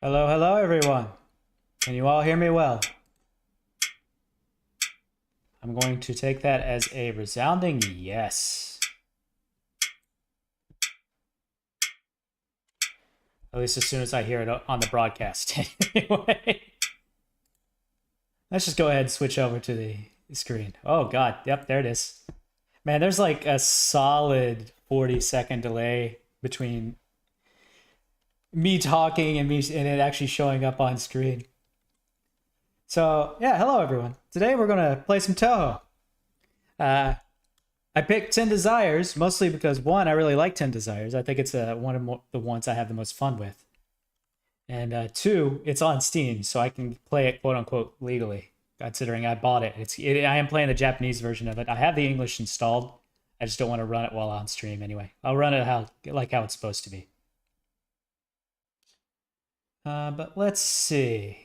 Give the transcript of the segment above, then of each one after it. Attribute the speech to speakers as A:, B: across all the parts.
A: Hello, hello, everyone. Can you all hear me well? I'm going to take that as a resounding yes. At least as soon as I hear it on the broadcast. Anyway, let's just go ahead and switch over to the screen. Oh, God. Yep, there it is. Man, there's like a solid 40-second delay between me talking and it actually showing up on screen. So, yeah, hello, everyone. Today we're going to play some Touhou. I picked 10 Desires, mostly because, one, I really like 10 Desires. I think it's one of the ones I have the most fun with. And two, it's on Steam, so I can play it, quote-unquote, legally, considering I bought it. I am playing the Japanese version of it. I have the English installed. I just don't want to run it while on stream anyway. I'll run it how it's supposed to be. But let's see.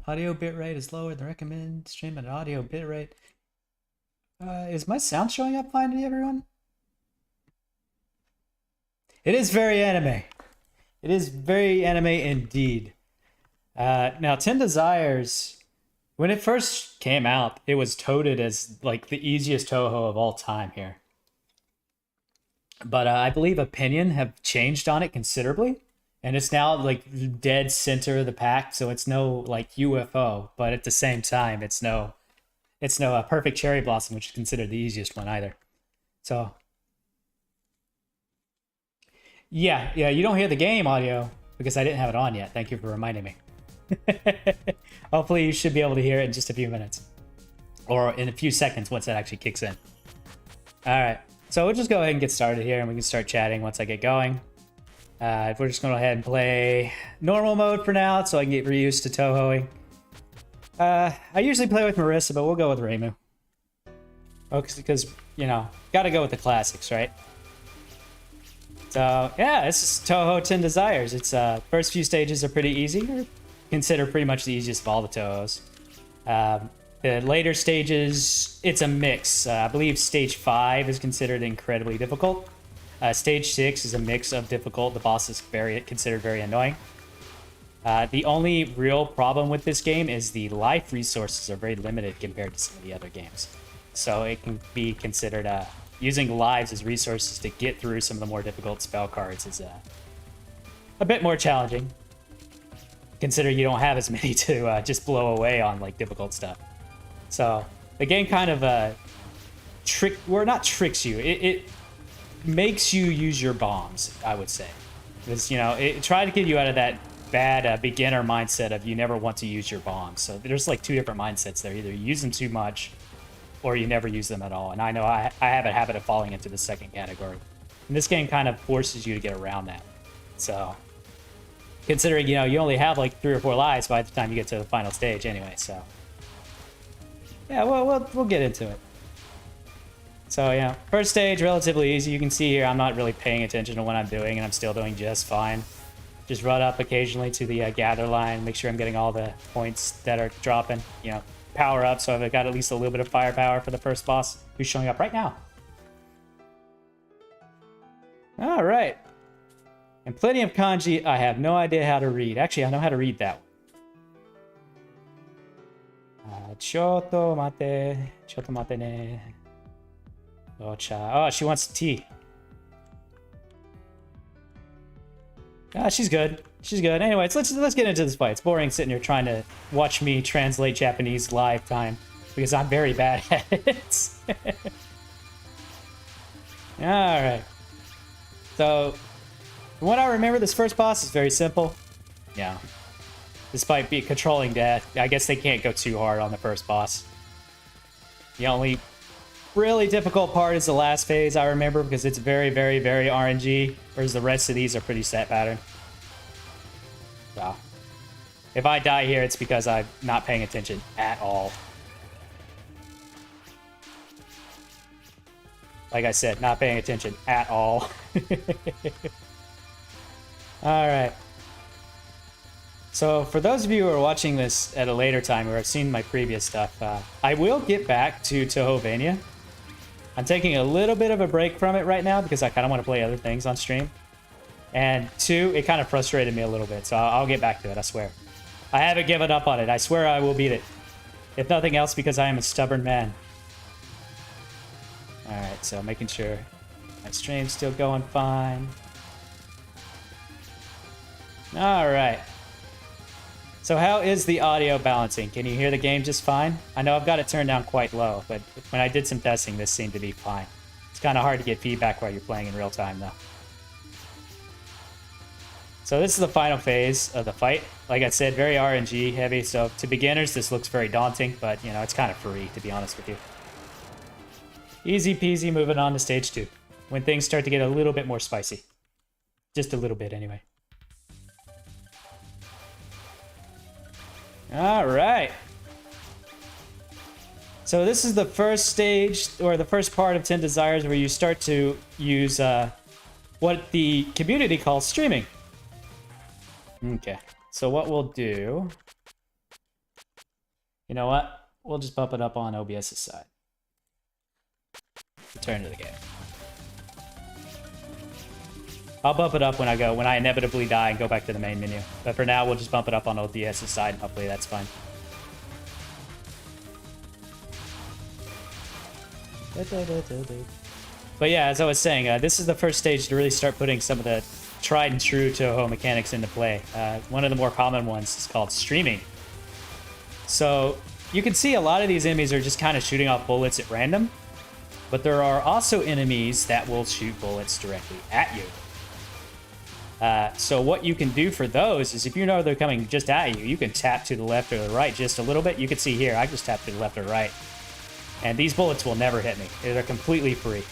A: Audio bitrate is lower than recommended. Stream at an audio bitrate. Is my sound showing up fine to everyone? It is very anime. It is very anime indeed. Now, 10 Desires, when it first came out, it was touted as like the easiest Touhou of all time here. But I believe opinion have changed on it considerably. And it's now like dead center of the pack, so it's no like UFO, but at the same time, it's no Perfect Cherry Blossom, which is considered the easiest one either. So yeah, you don't hear the game audio because I didn't have it on yet. Thank you for reminding me. Hopefully you should be able to hear it in just a few minutes. Or in a few seconds once that actually kicks in. Alright, so we'll just go ahead and get started here and we can start chatting once I get going. We're just going to go ahead and play normal mode for now so I can get reused to Touhouing. I usually play with Marissa, but we'll go with Reimu. Oh, because, you know, gotta go with the classics, right? So, yeah, this is Touhou 10 Desires. Its first few stages are pretty easy, or considered pretty much the easiest of all the Touhous. The later stages, it's a mix. I believe stage 5 is considered incredibly difficult. Stage 6 is a mix of difficult. The boss is considered very annoying. The only real problem with this game is the life resources are very limited compared to some of the other games. So it can be considered using lives as resources to get through some of the more difficult spell cards is a bit more challenging. Consider you don't have as many to just blow away on like difficult stuff. So the game kind of not tricks you. It makes you use your bombs, I would say. Because, you know, it tried to get you out of that bad beginner mindset of you never want to use your bombs. So there's like two different mindsets there. Either you use them too much or you never use them at all. And I know I have a habit of falling into the second category. And this game kind of forces you to get around that. So considering, you know, you only have like 3 or 4 lives by the time you get to the final stage anyway. So yeah, we'll get into it. So yeah, first stage, relatively easy. You can see here I'm not really paying attention to what I'm doing, and I'm still doing just fine. Just run up occasionally to the gather line, make sure I'm getting all the points that are dropping. You know, power up, so I've got at least a little bit of firepower for the first boss, who's showing up right now. All right. And plenty of kanji I have no idea how to read. Actually, I know how to read that one. Choto mate ne. Oh, she wants tea. Ah, she's good. She's good. Anyways, let's get into this fight. It's boring sitting here trying to watch me translate Japanese live time because I'm very bad at it. All right. So, from what I remember, this first boss is very simple. Yeah. Despite controlling that, I guess they can't go too hard on the first boss. The only really difficult part is the last phase, I remember, because it's very, very, very RNG, whereas the rest of these are pretty set pattern. So, if I die here, it's because I'm not paying attention at all. Like I said, not paying attention at all. Alright. So, for those of you who are watching this at a later time, or have seen my previous stuff, I will get back to Touhouvania. I'm taking a little bit of a break from it right now because I kind of want to play other things on stream. And 2, it kind of frustrated me a little bit, so I'll get back to it, I swear. I haven't given up on it. I swear I will beat it. If nothing else, because I am a stubborn man. Alright, so making sure my stream's still going fine. Alright. So how is the audio balancing? Can you hear the game just fine? I know I've got it turned down quite low, but when I did some testing, this seemed to be fine. It's kind of hard to get feedback while you're playing in real time, though. So this is the final phase of the fight. Like I said, very RNG heavy, so to beginners, this looks very daunting, but, you know, it's kind of free, to be honest with you. Easy peasy, moving on to stage 2, when things start to get a little bit more spicy. Just a little bit, anyway. All right. So this is the first stage, or the first part of 10 Desires, where you start to use what the community calls streaming. Okay, so what we'll do... You know what? We'll just bump it up on OBS's side. Return to the game. I'll bump it up when I inevitably die and go back to the main menu. But for now, we'll just bump it up on OBS's side, and hopefully that's fine. But yeah, as I was saying, this is the first stage to really start putting some of the tried and true Touhou mechanics into play. One of the more common ones is called streaming. So you can see a lot of these enemies are just kind of shooting off bullets at random, but there are also enemies that will shoot bullets directly at you. So what you can do for those is, if you know they're coming just at you, you can tap to the left or the right just a little bit. You can see here, I just tap to the left or right. And these bullets will never hit me. They're completely free.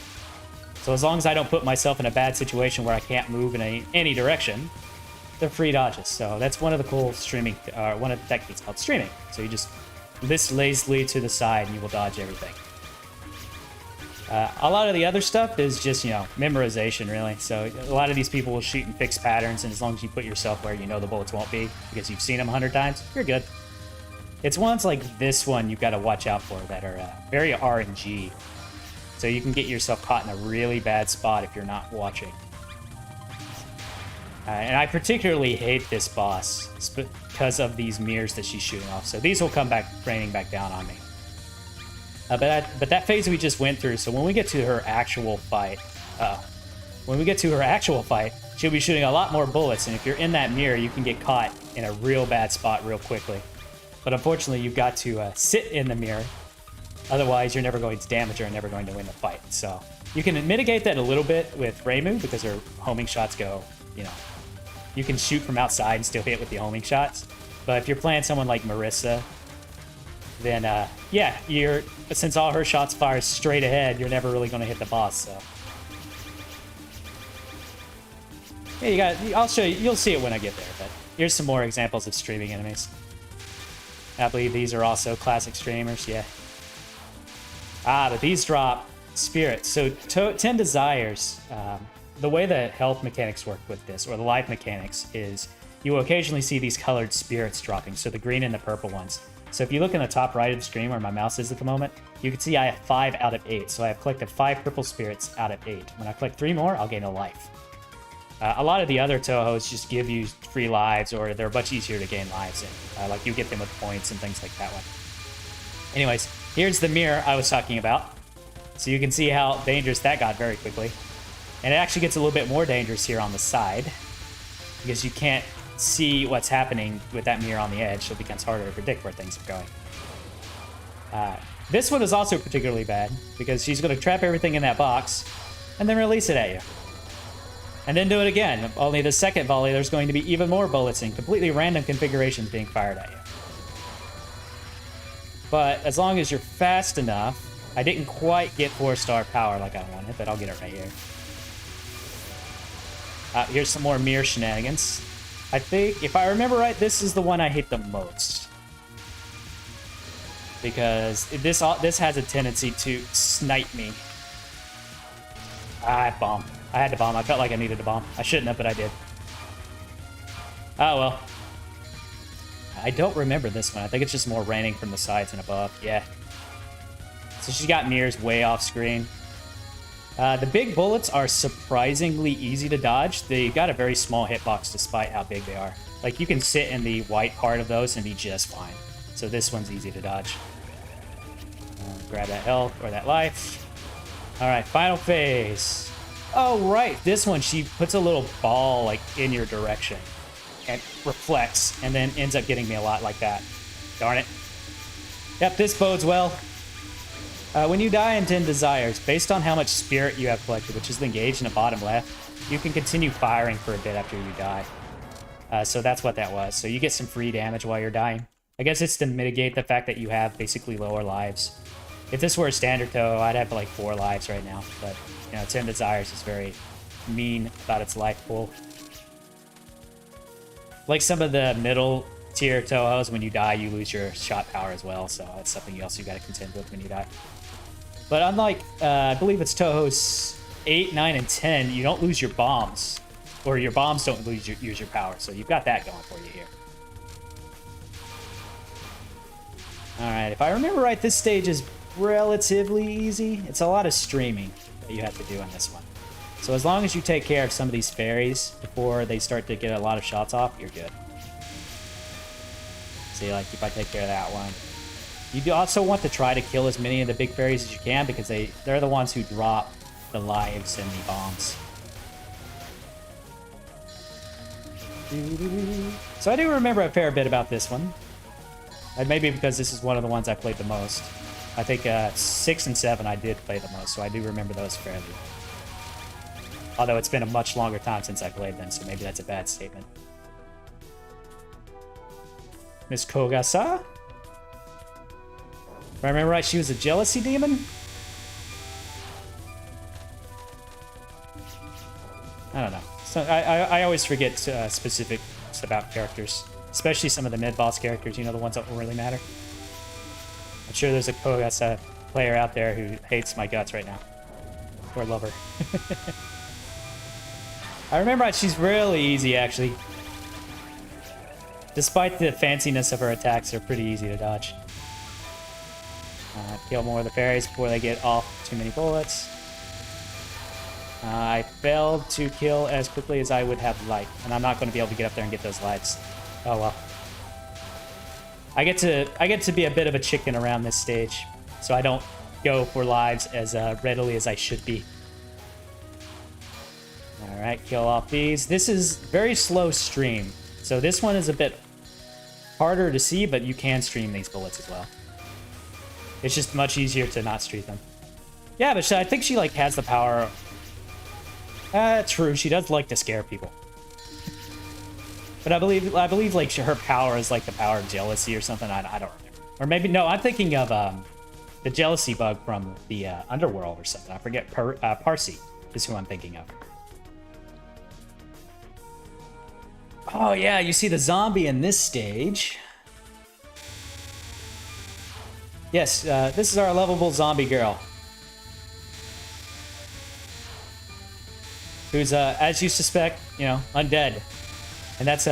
A: So as long as I don't put myself in a bad situation where I can't move in any direction, they're free dodges. So that's one of the cool streaming, one of the techniques called streaming. So you just list lazily to the side and you will dodge everything. A lot of the other stuff is just, you know, memorization, really. So a lot of these people will shoot in fixed patterns, and as long as you put yourself where you know the bullets won't be, because you've seen them 100 times, you're good. It's ones like this one you've got to watch out for that are very RNG. So you can get yourself caught in a really bad spot if you're not watching. And I particularly hate this boss because of these mirrors that she's shooting off. So these will come back, raining back down on me. But that phase we just went through, so when we get to her actual fight, she'll be shooting a lot more bullets, and if you're in that mirror, you can get caught in a real bad spot real quickly. But unfortunately, you've got to sit in the mirror. Otherwise, you're never going to damage her and never going to win the fight. So you can mitigate that a little bit with Reimu, because her homing shots go, you know, you can shoot from outside and still hit with the homing shots. But if you're playing someone like Marissa, then yeah, since all her shots fire straight ahead, you're never really going to hit the boss. So yeah, I'll show you. You'll see it when I get there. But here's some more examples of streaming enemies. I believe these are also classic streamers. Yeah. But these drop spirits. So 10 Desires. The way the health mechanics work with this, or the life mechanics, is you will occasionally see these colored spirits dropping. So the green and the purple ones. So if you look in the top right of the screen where my mouse is at the moment, you can see I have 5 out of 8. So I have collected 5 purple spirits out of 8. When I collect 3 more, I'll gain a life. A lot of the other Touhous just give you free lives, or they're much easier to gain lives in. Like you get them with points and things like that one. Anyways, here's the mirror I was talking about. So you can see how dangerous that got very quickly. And it actually gets a little bit more dangerous here on the side, because you can't see what's happening with that mirror on the edge, so it becomes harder to predict where things are going. This one is also particularly bad, because she's going to trap everything in that box, and then release it at you. And then do it again, only the second volley there's going to be even more bullets in completely random configurations being fired at you. But as long as you're fast enough, I didn't quite get 4-star power like I wanted, but I'll get it right here. Here's some more mirror shenanigans. I think, if I remember right, this is the one I hate the most. Because this has a tendency to snipe me. I bombed. I had to bomb. I felt like I needed to bomb. I shouldn't have, but I did. Oh, well. I don't remember this one. I think it's just more raining from the sides and above. Yeah. So she's got mirrors way off screen. The big bullets are surprisingly easy to dodge. They got a very small hitbox despite how big they are. Like, you can sit in the white part of those and be just fine. So this one's easy to dodge. Grab that health or that life. All right, final phase. Oh, right. This one, she puts a little ball, like, in your direction. And reflects, and then ends up getting me a lot like that. Darn it. Yep, this bodes well. When you die in 10 Desires, based on how much spirit you have collected, which is the gauge in the bottom left, you can continue firing for a bit after you die. So that's what that was. So you get some free damage while you're dying. I guess it's to mitigate the fact that you have basically lower lives. If this were a standard Touhou, I'd have like 4 lives right now. But, you know, 10 Desires is very mean about its life pool. Like some of the middle tier Touhous, when you die, you lose your shot power as well. So that's something else you got to contend with when you die. But unlike, I believe it's Touhou's 8, 9, and 10, you don't lose your bombs. Or your bombs don't use your power. So you've got that going for you here. Alright, if I remember right, this stage is relatively easy. It's a lot of streaming that you have to do on this one. So as long as you take care of some of these fairies before they start to get a lot of shots off, you're good. See, like, if I take care of that one. You do also want to try to kill as many of the big fairies as you can because they're the ones who drop the lives and the bombs. So I do remember a fair bit about this one. And maybe because this is one of the ones I played the most. I think 6 and 7 I did play the most, so I do remember those fairly. Although it's been a much longer time since I played them, so maybe that's a bad statement. Miss Kogasa? If I remember right, she was a jealousy demon? I don't know. So I always forget specifics about characters. Especially some of the mid-boss characters, you know, the ones that really matter. I'm sure there's a Kogasa player out there who hates my guts right now. Or love her. I remember she's really easy, actually. Despite the fanciness of her attacks, they're pretty easy to dodge. Kill more of the fairies before they get off too many bullets. I failed to kill as quickly as I would have liked, and I'm not going to be able to get up there and get those lives. Oh well. I get to be a bit of a chicken around this stage, so I don't go for lives as readily as I should be. All right, kill off these. This is very slow stream, so this one is a bit harder to see, but you can stream these bullets as well. It's just much easier to not stream them. Yeah, but I think she like has the power. True, she does like to scare people. But I believe like her power is like the power of jealousy or something. I don't remember. Or maybe no, I'm thinking of the jealousy bug from the underworld or something. I forget. Parsi is who I'm thinking of. Oh yeah, you see the zombie in this stage. Yes, this is our lovable zombie girl. Who's, as you suspect, you know, undead. And that's,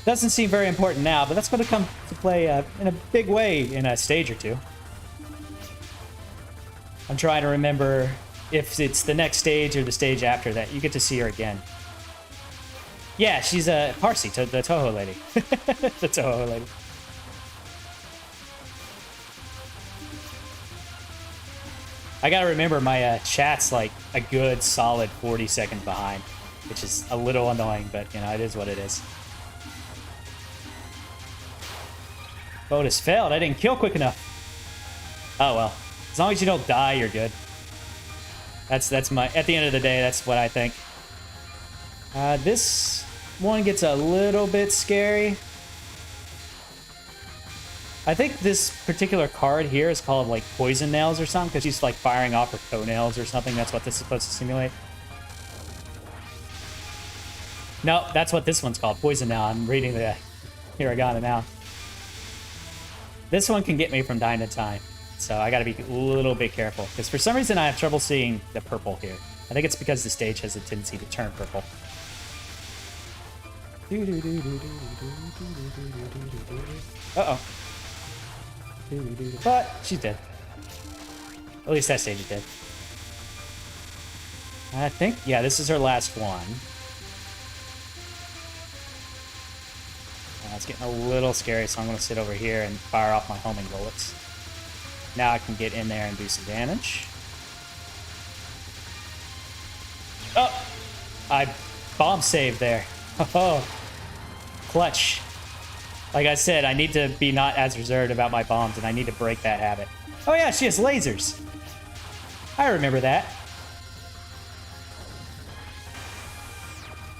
A: doesn't seem very important now, but that's going to come to play in a big way in a stage or two. I'm trying to remember if it's the next stage or the stage after that. You get to see her again. Yeah, she's a Parsi, the Touhou lady. The Touhou lady. I gotta remember my chat's like a good solid 40 seconds behind, which is a little annoying, but you know, it is what it is. Bonus failed. I didn't kill quick enough. Oh well. As long as you don't die, you're good. That's my, at the end of the day, that's what I think. This one gets a little bit scary. I think this particular card here is called like poison nails or something, because she's like firing off her toenails or something. That's what this is supposed to simulate. No, that's what this one's called, poison nail. I'm reading the hiragana now. This one can get me from time to time, so I gotta be a little bit careful, because for some reason I have trouble seeing the purple here. I think it's because the stage has a tendency to turn purple. Uh-oh. But she's dead. At least that stage is dead. I think, yeah, this is her last one. It's getting a little scary, so I'm going to sit over here and fire off my homing bullets. Now I can get in there and do some damage. Oh! I bomb saved there. Oh, clutch. Like I said, I need to be not as reserved about my bombs, and I need to break that habit. Oh yeah, she has lasers. I remember that.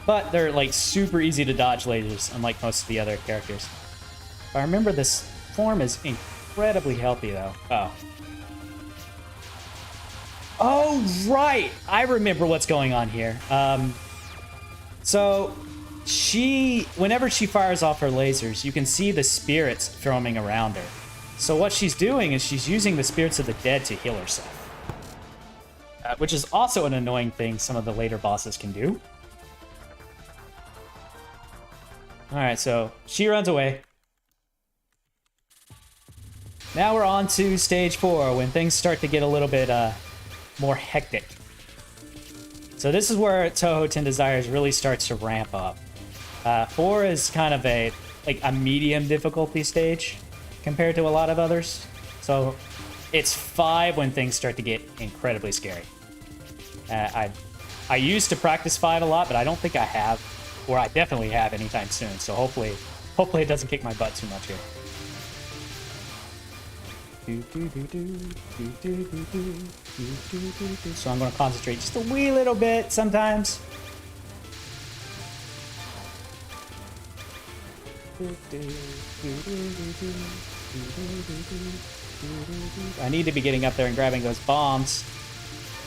A: But they're like super easy to dodge lasers, unlike most of the other characters. If I remember, this form is incredibly healthy though. Oh. Oh, right! I remember what's going on here. So, whenever she fires off her lasers, you can see the spirits roaming around her. So what she's doing is she's using the spirits of the dead to heal herself. Which is also an annoying thing some of the later bosses can do. Alright, so she runs away. Now we're on to stage 4, when things start to get a little bit more hectic. So this is where Touhou Ten Desires really starts to ramp up. 4 is kind of a medium difficulty stage compared to a lot of others. So it's 5 when things start to get incredibly scary. I used to practice 5 a lot, but I don't think I have, or I definitely have anytime soon. So hopefully it doesn't kick my butt too much here. So I'm going to concentrate just a wee little bit sometimes. I need to be getting up there and grabbing those bombs.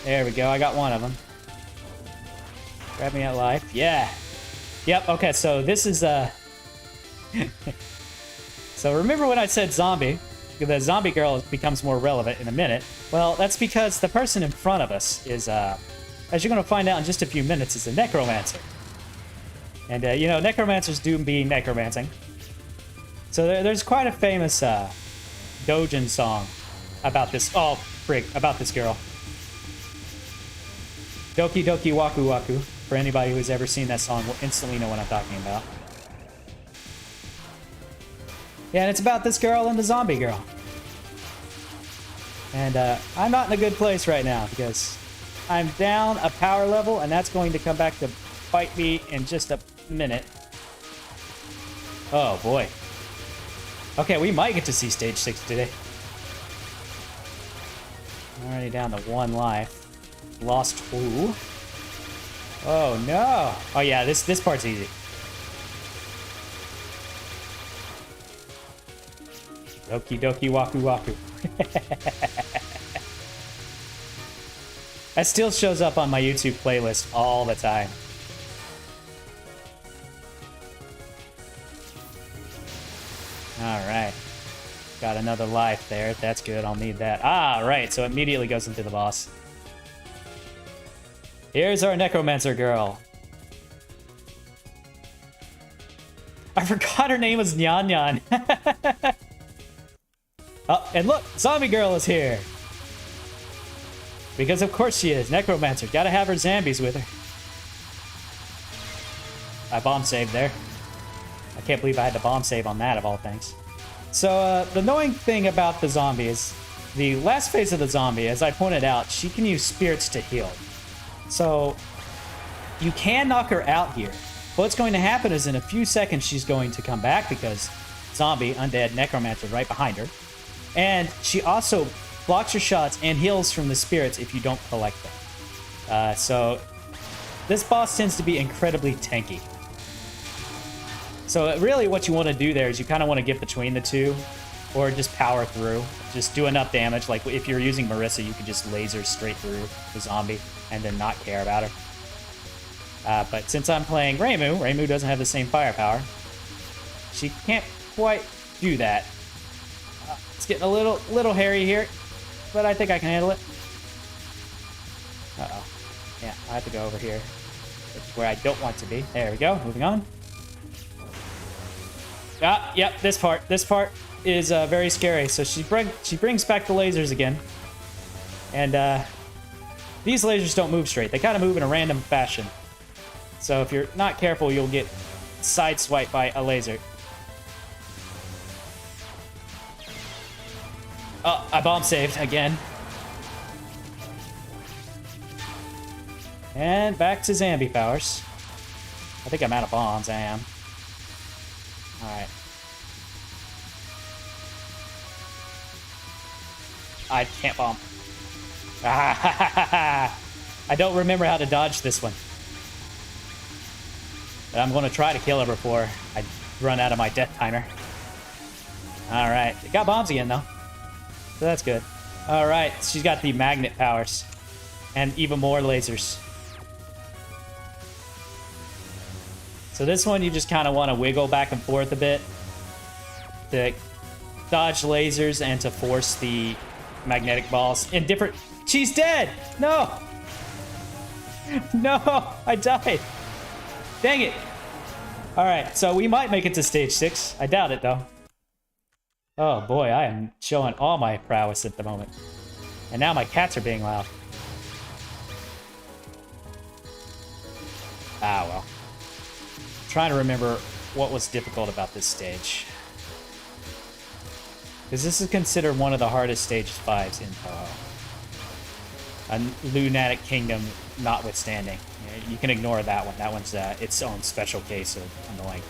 A: There we go, I got one of them. Grab me at life. Yeah. Yep, okay, so this is So remember when I said zombie? The zombie girl becomes more relevant in a minute. Well, that's because the person in front of us is, as you're going to find out in just a few minutes, is a necromancer. And, you know, necromancers do be necromancing. So there's quite a famous Dojin song about this, about this girl. Doki Doki Waku Waku. For anybody who's ever seen that song will instantly know what I'm talking about. Yeah, and it's about this girl and the zombie girl. And I'm not in a good place right now because I'm down a power level, and that's going to come back to bite me in just a minute. Oh, boy. Okay, we might get to see stage 6 today. Already down to 1 life. Lost 2. Oh, no. Oh, yeah, this part's easy. Doki Doki Waku Waku. That still shows up on my YouTube playlist all the time. Alright. Got another life there. That's good. I'll need that. Ah, right. So it immediately goes into the boss. Here's our necromancer girl. I forgot her name was Nyan Nyan. Oh, and look, zombie girl is here. Because of course she is. Necromancer. Gotta have her zombies with her. I bomb saved there. I can't believe I had to bomb save on that, of all things. So, the annoying thing about the zombie is the last phase of the zombie, as I pointed out, she can use spirits to heal. So, you can knock her out here. What's going to happen is in a few seconds she's going to come back because zombie, undead, necromancer right behind her. And she also blocks your shots and heals from the spirits if you don't collect them. So this boss tends to be incredibly tanky. So really what you want to do there is you kind of want to get between the two or just power through. Just do enough damage. Like if you're using Marissa, you could just laser straight through the zombie and then not care about her. But since I'm playing Reimu doesn't have the same firepower. She can't quite do that. It's getting a little hairy here, but I think I can handle it. Uh-oh. Yeah, I have to go over here, which is where I don't want to be. There we go. Moving on. Ah, yep, this part is very scary. So she brings back the lasers again. And These lasers don't move straight. They kind of move in a random fashion. So if you're not careful, you'll get sideswiped by a laser. Oh, I bomb saved again. And back to zombie powers. I think I'm out of bombs. I am. Alright. I can't bomb. I don't remember how to dodge this one. But I'm going to try to kill her before I run out of my death timer. Alright. Got bombs again, though. So that's good. Alright. She's got the magnet powers. And even more lasers. So this one, you just kind of want to wiggle back and forth a bit. To dodge lasers and to force the magnetic balls in different... She's dead! No! No! I died! Dang it! Alright, so we might make it to stage 6. I doubt it, though. Oh boy, I am showing all my prowess at the moment. And now my cats are being loud. Ah, well. I'm trying to remember what was difficult about this stage. Because this is considered one of the hardest stage 5s in Touhou. A Lunatic Kingdom notwithstanding. You can ignore that one. That one's its own special case of annoying.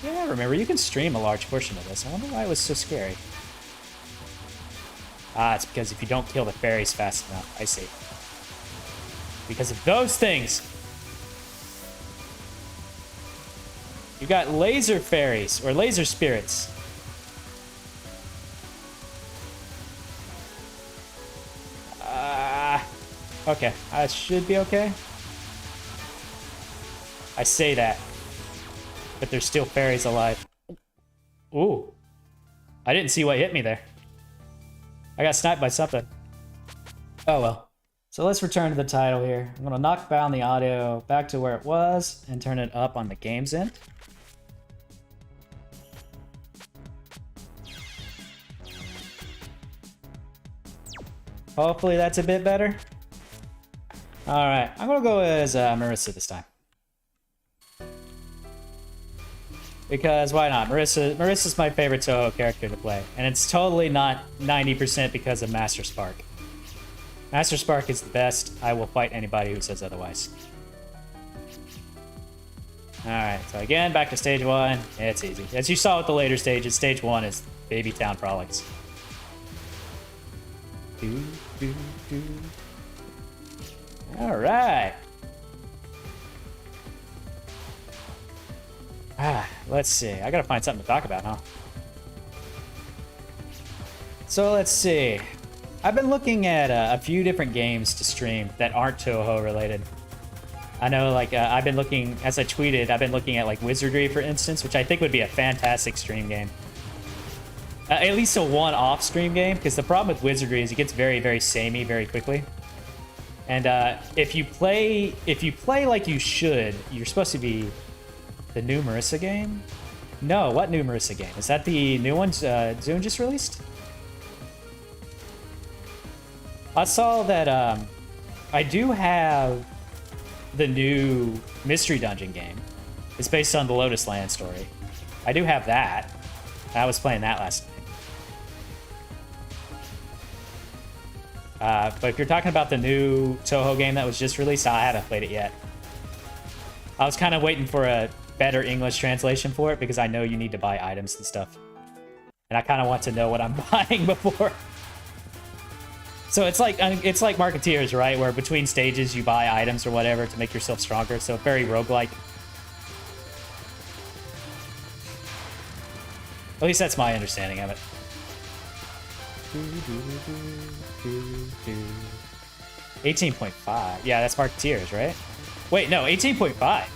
A: Yeah, remember, you can stream a large portion of this. I wonder why it was so scary. Ah, it's because if you don't kill the fairies fast enough. I see. Because of those things! You got laser fairies, or laser spirits. Okay, I should be okay. I say that, but there's still fairies alive. Ooh. I didn't see what hit me there. I got sniped by something. Oh well. So let's return to the title here. I'm gonna knock down the audio back to where it was and turn it up on the game's end. Hopefully that's a bit better. Alright, I'm gonna go as Marissa this time. Because why not? Marissa's my favorite Touhou character to play. And it's totally not 90% because of Master Spark. Master Spark is the best. I will fight anybody who says otherwise. Alright, so again, back to stage 1. It's easy. As you saw with the later stages, stage 1 is Baby Town Frolics. Alright. Let's see. I gotta find something to talk about, huh? So let's see. I've been looking at a few different games to stream that aren't Touhou related. I know, like, I've been looking, as I tweeted, I've been looking at, like, Wizardry, for instance, which I think would be a fantastic stream game. At least a one-off stream game, because the problem with Wizardry is it gets very, very samey very quickly. And if you play like you should, you're supposed to be the new Marissa game? No, what new Marissa game? Is that the new one Zune just released? I saw that I do have the new Mystery Dungeon game. It's based on the Lotus Land story. I do have that. I was playing that last night. But if you're talking about the new Touhou game that was just released, I haven't played it yet. I was kind of waiting for a better English translation for it because I know you need to buy items and stuff. And I kind of want to know what I'm buying before. So it's like Marketeers, right? Where between stages you buy items or whatever to make yourself stronger. So very roguelike. At least that's my understanding of it. 18.5. Yeah, that's Marketeers, right? Wait, no, 18.5.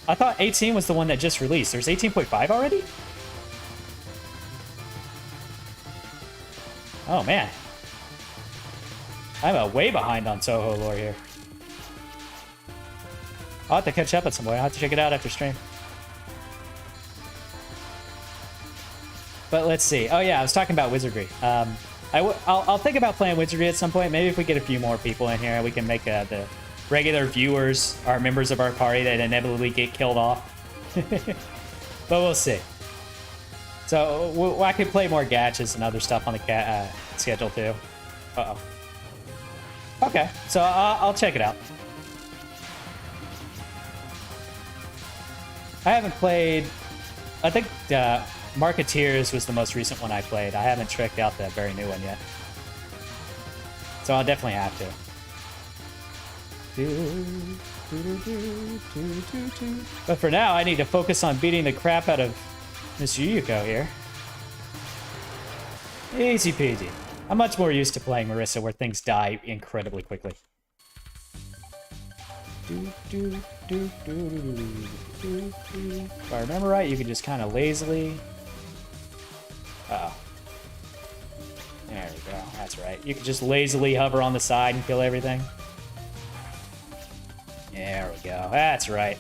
A: I thought 18 was the one that just released. There's 18.5 already? Oh, man. I'm way behind on Touhou lore here. I'll have to catch up at some point. I'll have to check it out after stream. But let's see. Oh yeah, I was talking about wizardry. I'll think about playing wizardry at some point. Maybe if we get a few more people in here, we can make the regular viewers our members of our party that inevitably get killed off. But we'll see. So I could play more gaches and other stuff on the schedule too. Uh-oh. Okay, so I'll check it out. I haven't played... I think Marketeers was the most recent one I played. I haven't checked out that very new one yet. So I'll definitely have to. But for now, I need to focus on beating the crap out of Miss Yuyuko here. Easy peasy. I'm much more used to playing Marissa where things die incredibly quickly. If I remember right, you can just kind of lazily... Uh-oh. There we go. That's right. You can just lazily hover on the side and kill everything. There we go. That's right.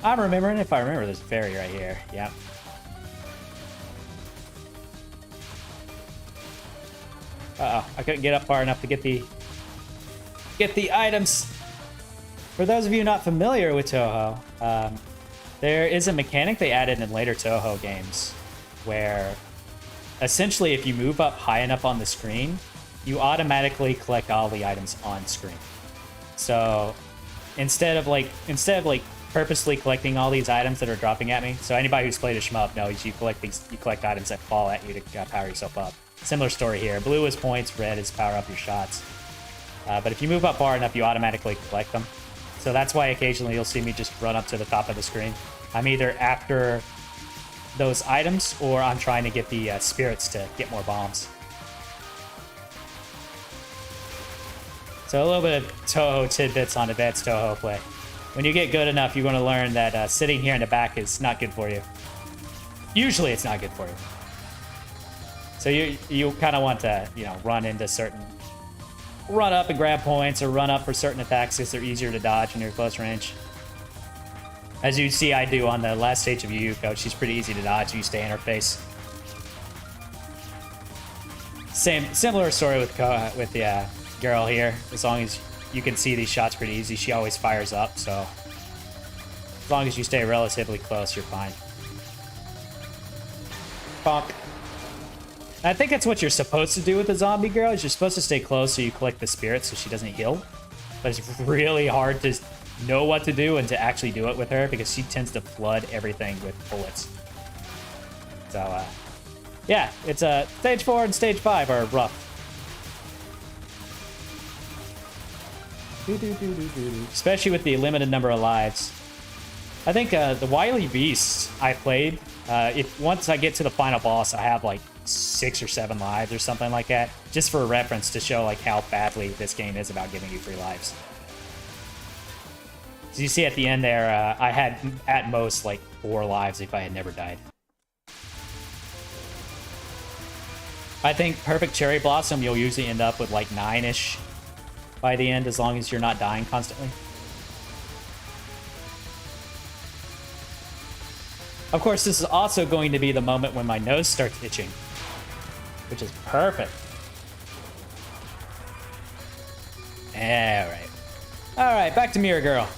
A: I'm remembering if I remember this fairy right here. Yep. Uh-oh. I couldn't get up far enough to get the items. For those of you not familiar with Touhou, there is a mechanic they added in later Touhou games where essentially if you move up high enough on the screen, you automatically collect all the items on screen. So instead of purposely collecting all these items that are dropping at me, so anybody who's played a shmup knows you collect items that fall at you to power yourself up. Similar story here. Blue is points, red is power up your shots. But if you move up far enough, you automatically collect them. So that's why occasionally you'll see me just run up to the top of the screen. I'm either after those items or I'm trying to get the spirits to get more bombs. So a little bit of Touhou tidbits on advanced Touhou play. When you get good enough, you're going to learn that sitting here in the back is not good for you. Usually it's not good for you. So you kind of want to, run up and grab points or run up for certain attacks because they're easier to dodge when you're close range. As you see I do on the last stage of Yuyuko, she's pretty easy to dodge. You stay in her face. Similar story with the girl here. As long as you can see these shots pretty easy, she always fires up. So as long as you stay relatively close, you're fine. Bonk. I think that's what you're supposed to do with the zombie girl, is you're supposed to stay close so you collect the spirits so she doesn't heal. But it's really hard to know what to do and to actually do it with her because she tends to flood everything with bullets. So, yeah, it's stage 4 and stage 5 are rough. Especially with the limited number of lives. I think the Wily Beasts I played, once I get to the final boss, I have like 6 or 7 lives or something like that, just for reference to show like how badly this game is about giving you free lives. So you see at the end there, I had at most like 4 lives if I had never died. I think Perfect Cherry Blossom, you'll usually end up with like 9-ish by the end, as long as you're not dying constantly. Of course, this is also going to be the moment when my nose starts itching, which is perfect. Alright. Alright, back to Mirror Girl.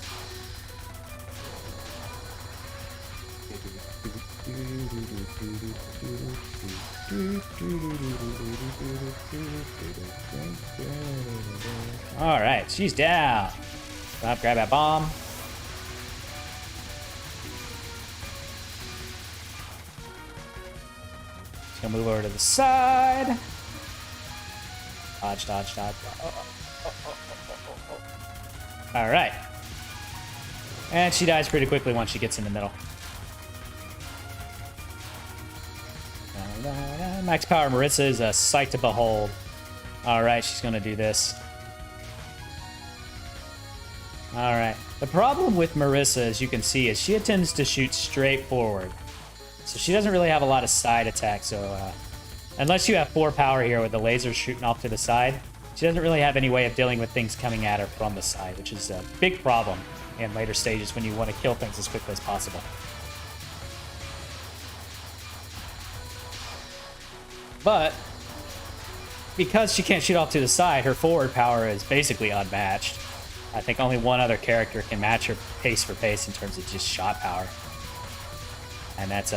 A: Alright, she's down. Grab that bomb. Gonna move over to the side. Dodge, dodge, dodge. All right. And she dies pretty quickly once she gets in the middle. Max Power Marissa is a sight to behold. All right, she's gonna do this. All right. The problem with Marissa, as you can see, is she tends to shoot straight forward. So she doesn't really have a lot of side attacks, so unless you have 4 power here with the lasers shooting off to the side, she doesn't really have any way of dealing with things coming at her from the side, which is a big problem in later stages when you want to kill things as quickly as possible. But because she can't shoot off to the side, her forward power is basically unmatched. I think only one other character can match her pace for pace in terms of just shot power. And that's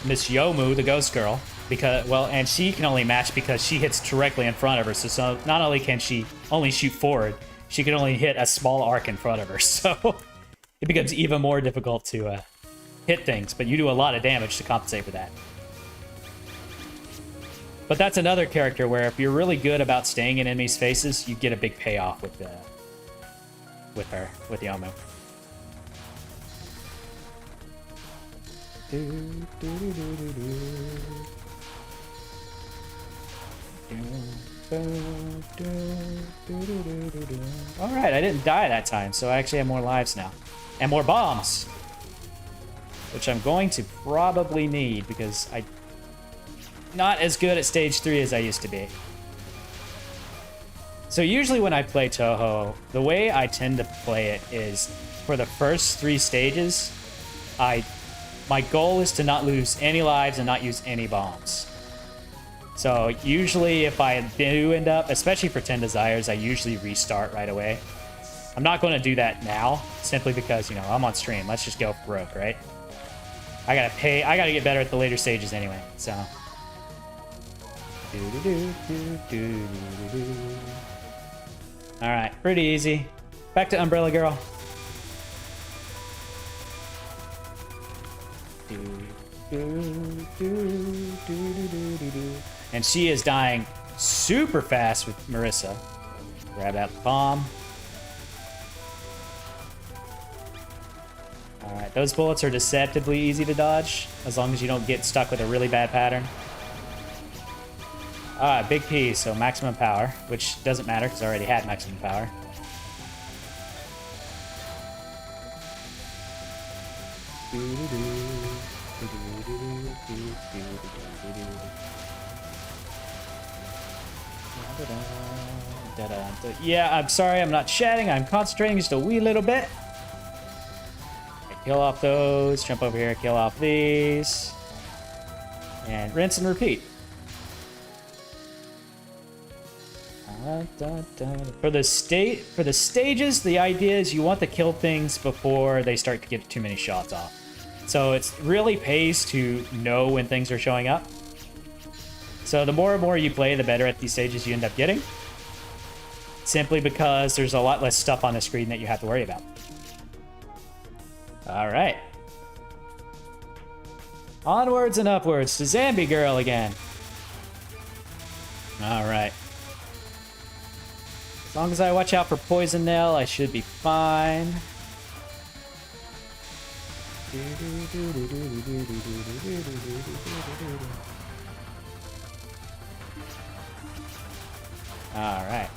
A: Miss Yomu, the ghost girl. Because, well, and she can only match because she hits directly in front of her. So not only can she only shoot forward, she can only hit a small arc in front of her. So it becomes even more difficult to hit things. But you do a lot of damage to compensate for that. But that's another character where if you're really good about staying in enemies' faces, you get a big payoff with her, with Yomu. Alright, I didn't die that time, so I actually have more lives now. And more bombs! Which I'm going to probably need, because I'm not as good at stage 3 as I used to be. So usually when I play Touhou, the way I tend to play it is, for the first 3 stages, my goal is to not lose any lives and not use any bombs. So usually if I do end up, especially for 10 Desires, I usually restart right away. I'm not going to do that now, simply because, you know, I'm on stream. Let's just go broke, right? I gotta get better at the later stages anyway, so. Alright, pretty easy. Back to Umbrella Girl. And she is dying super fast with Marissa. Grab that bomb. Alright, those bullets are deceptively easy to dodge, as long as you don't get stuck with a really bad pattern. Alright, big P, so maximum power, which doesn't matter because I already had maximum power. Yeah, I'm sorry, I'm not chatting, I'm concentrating just a wee little bit. Kill off those, jump over here, kill off these. And rinse and repeat. For the stages, the idea is you want to kill things before they start to get too many shots off. So it really pays to know when things are showing up. So the more and more you play, the better at these stages you end up getting. Simply because there's a lot less stuff on the screen that you have to worry about. Alright. Onwards and upwards to Zambi Girl again. Alright. As long as I watch out for Poison Nail, I should be fine. Alright.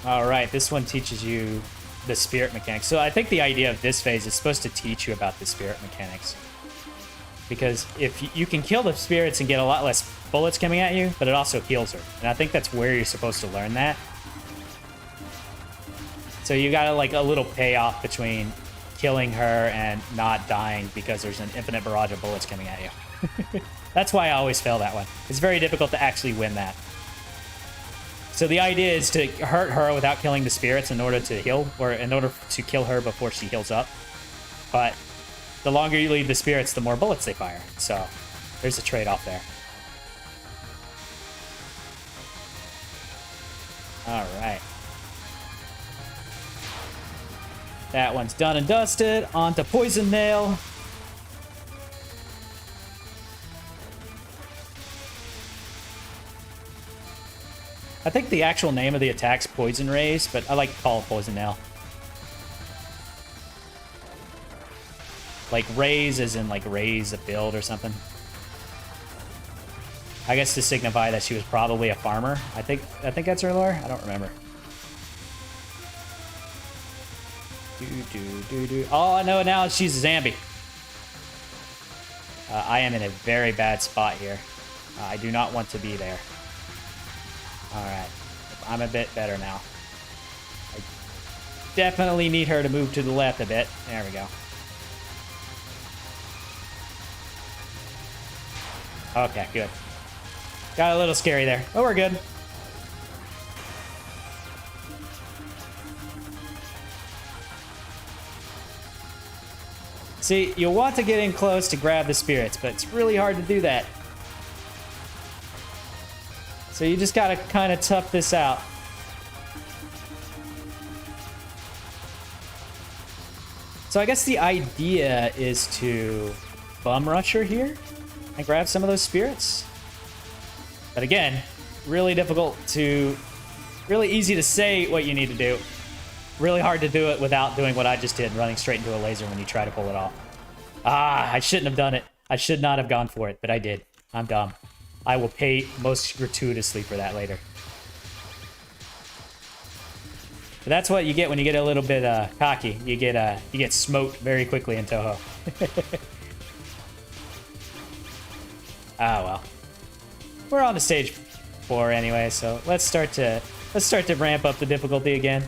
A: Alright, this one teaches you the spirit mechanics. So I think the idea of this phase is supposed to teach you about the spirit mechanics. Because if you can kill the spirits and get a lot less bullets coming at you, but it also heals her. And I think that's where you're supposed to learn that. So you got like a little payoff between killing her and not dying because there's an infinite barrage of bullets coming at you. That's why I always fail that one. It's very difficult to actually win that. So the idea is to hurt her without killing the spirits in order to heal, or in order to kill her before she heals up. But the longer you leave the spirits, the more bullets they fire. So there's a trade-off there. Alright. That one's done and dusted. On to Poison Nail. I think the actual name of the attack's Poison Rays, but I like to call it Poison Nail. Like raise as in like raise a build or something. I guess to signify that she was probably a farmer. I think that's her lore. I don't remember. Oh, I know now she's a Zambi. I am in a very bad spot here. I do not want to be there. Alright. I'm a bit better now. I definitely need her to move to the left a bit. There we go. Okay, good. Got a little scary there, but we're good. See, you'll want to get in close to grab the spirits, but it's really hard to do that. So you just gotta kind of tough this out. So I guess the idea is to bum rush her here and grab some of those spirits. But again, really difficult to... really easy to say what you need to do. Really hard to do it without doing what I just did, running straight into a laser when you try to pull it off. Ah, I shouldn't have done it. I should not have gone for it, but I did. I'm dumb. I will pay most gratuitously for that later. But that's what you get when you get a little bit cocky. You get smoked very quickly in Touhou. Ah well. We're on to stage 4 anyway, so let's start to ramp up the difficulty again.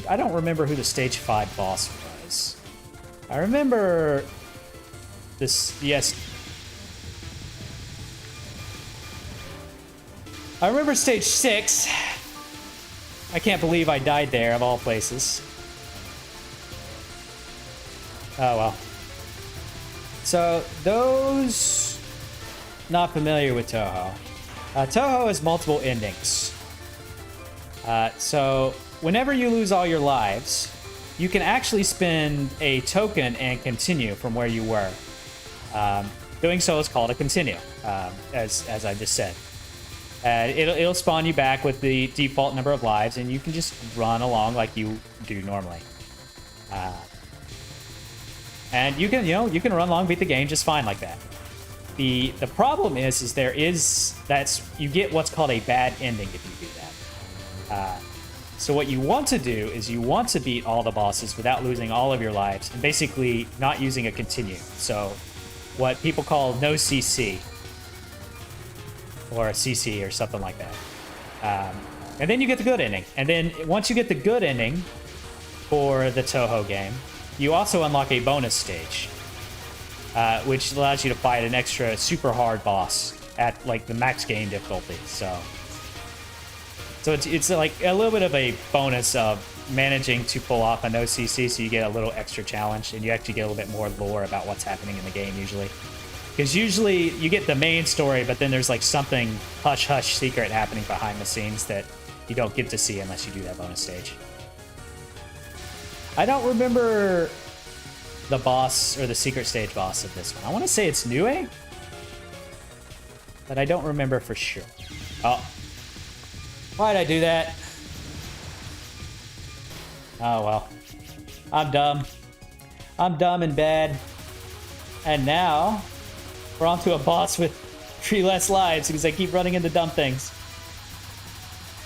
A: I don't remember who the stage 5 boss was. I remember this, yes. I remember stage 6. I can't believe I died there, of all places. Oh well. So, those not familiar with Touhou. Touhou has multiple endings. So, whenever you lose all your lives, you can actually spend a token and continue from where you were. Doing so is called a continue, as I just said. It'll spawn you back with the default number of lives, and you can just run along like you do normally. And you can run along, beat the game just fine like that. The problem is you get what's called a bad ending if you do that. So what you want to do is you want to beat all the bosses without losing all of your lives, and basically not using a continue. So what people call no CC. Or a CC or something like that. And then you get the good ending. And then once you get the good ending for the Touhou game, you also unlock a bonus stage, which allows you to fight an extra super hard boss at like the max game difficulty. So it's like a little bit of a bonus of managing to pull off a no CC, so you get a little extra challenge, and you actually get a little bit more lore about what's happening in the game usually. Because usually you get the main story, but then there's like something hush-hush secret happening behind the scenes that you don't get to see unless you do that bonus stage. I don't remember the boss or the secret stage boss of this one. I want to say it's Nue, but I don't remember for sure. Oh. Why'd I do that? Oh well. I'm dumb. I'm dumb and bad. And now... we're onto a boss with 3 less lives because I keep running into dumb things.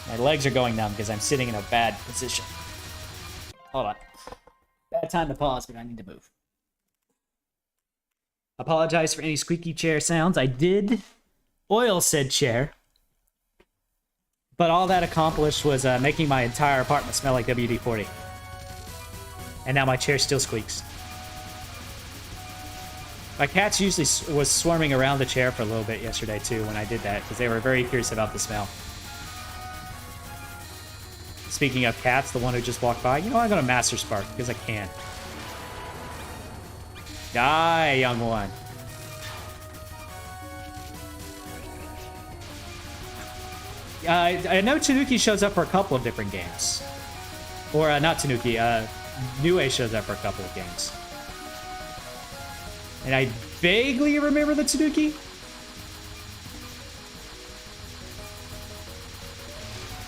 A: My legs are going numb because I'm sitting in a bad position. Hold on. Bad time to pause, but I need to move. Apologize for any squeaky chair sounds. I did oil said chair. But all that accomplished was making my entire apartment smell like WD-40. And now my chair still squeaks. My cats usually was swarming around the chair for a little bit yesterday, too, when I did that, because they were very curious about the smell. Speaking of cats, the one who just walked by, I'm going to Master Spark, because I can. Die, young one. I know Tanuki shows up for a couple of different games. Or, not Tanuki, Nue shows up for a couple of games. And I vaguely remember the Tanuki.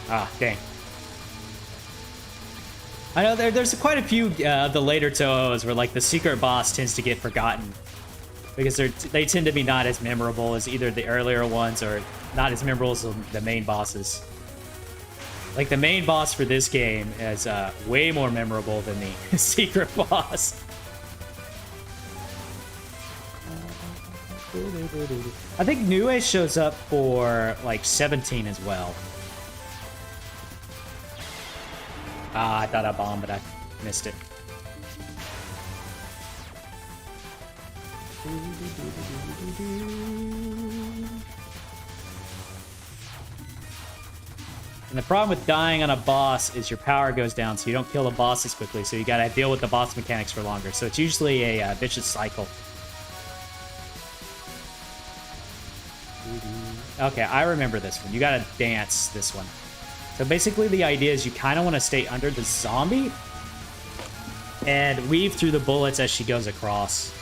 A: Ah, dang. I know there's quite a few the later Touhous where like the secret boss tends to get forgotten because they tend to be not as memorable as either the earlier ones or not as memorable as the main bosses. Like the main boss for this game is way more memorable than the secret boss. I think Nue shows up for like 17 as well. Ah, I thought I bombed, but Missed it. And the problem with dying on a boss is your power goes down, so you don't kill the boss as quickly, so you gotta deal with the boss mechanics for longer. So it's usually a vicious cycle. Okay, I remember this one. You gotta dance this one. So basically the idea is you kind of want to stay under the zombie and weave through the bullets as she goes across.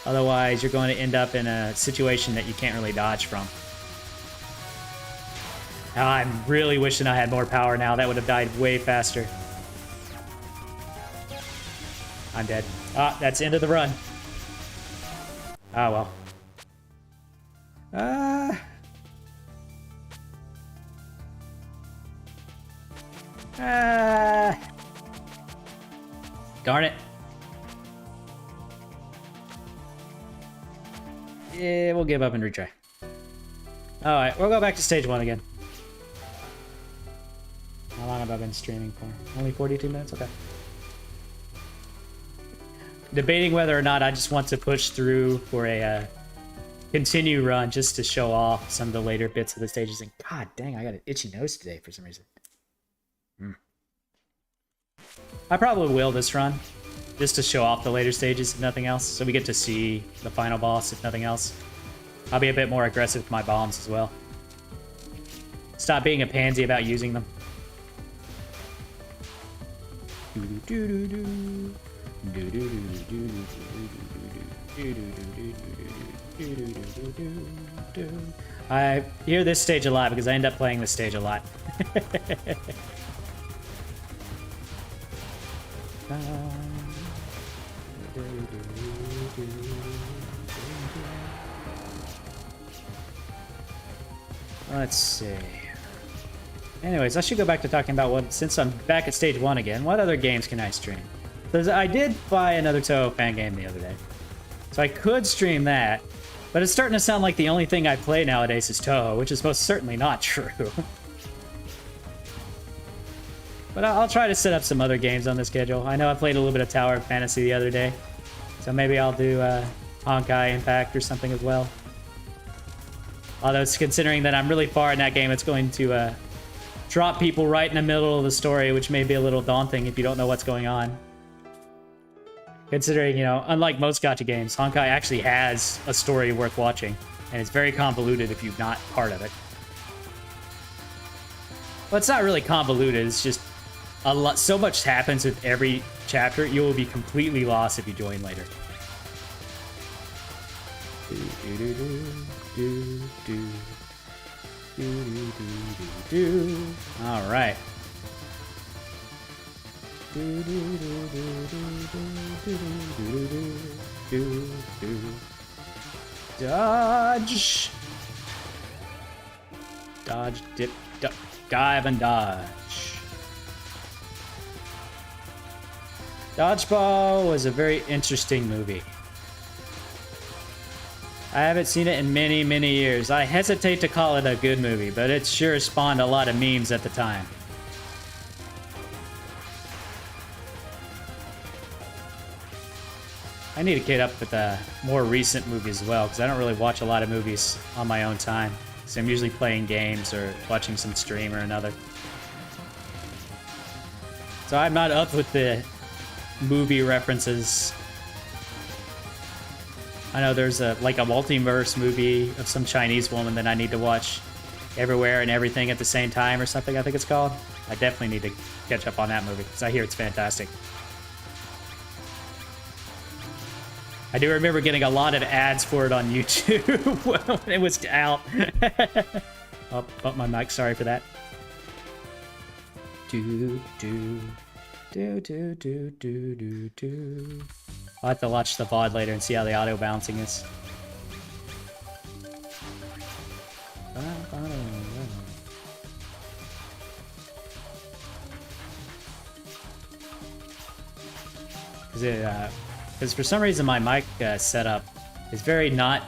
A: Otherwise, you're going to end up in a situation that you can't really dodge from. Oh, I'm really wishing I had more power now. That would have died way faster. I'm dead. Ah, that's the end of the run. Oh, well. Darn it. Yeah, we'll give up and retry. Alright, we'll go back to stage 1 again. How long have I been streaming for? Only 42 minutes? Okay. Debating whether or not I just want to push through for a continue run just to show off some of the later bits of the stages. And god dang, I got an itchy nose today for some reason. I probably will this run, just to show off the later stages, if nothing else, so we get to see the final boss, if nothing else. I'll be a bit more aggressive with my bombs as well. Stop being a pansy about using them. I hear this stage a lot because I end up playing this stage a lot. Let's see. Anyways, I should go back to talking about what, since I'm back at stage 1 again, what other games can I stream? Because I did buy another Touhou fan game the other day. So I could stream that, but it's starting to sound like the only thing I play nowadays is Touhou, which is most certainly not true. But I'll try to set up some other games on the schedule. I know I played a little bit of Tower of Fantasy the other day, so maybe I'll do Honkai Impact or something as well. Although it's considering that I'm really far in that game, it's going to drop people right in the middle of the story, which may be a little daunting if you don't know what's going on. Considering, you know, unlike most gacha games, Honkai actually has a story worth watching, and it's very convoluted if you're not part of it. Well, it's not really convoluted, it's just a lot. So much happens with every chapter, you will be completely lost if you join later. All right. Dodge. Dodge, dip, dive, and dodge. Dodgeball was a very interesting movie. I haven't seen it in many, many years. I hesitate to call it a good movie, but it sure spawned a lot of memes at the time. I need to get up with more recent movies as well, because I don't really watch a lot of movies on my own time. So I'm usually playing games or watching some stream or another. So I'm not up with the movie references. I know there's like a multiverse movie of some Chinese woman that I need to watch everywhere and everything at the same time or something, I think it's called. I definitely need to catch up on that movie because I hear it's fantastic. I do remember getting a lot of ads for it on YouTube when it was out. Oh, bump my mic, sorry for that. I'll have to watch the VOD later and see how the audio bouncing is. Because for some reason my mic setup is very not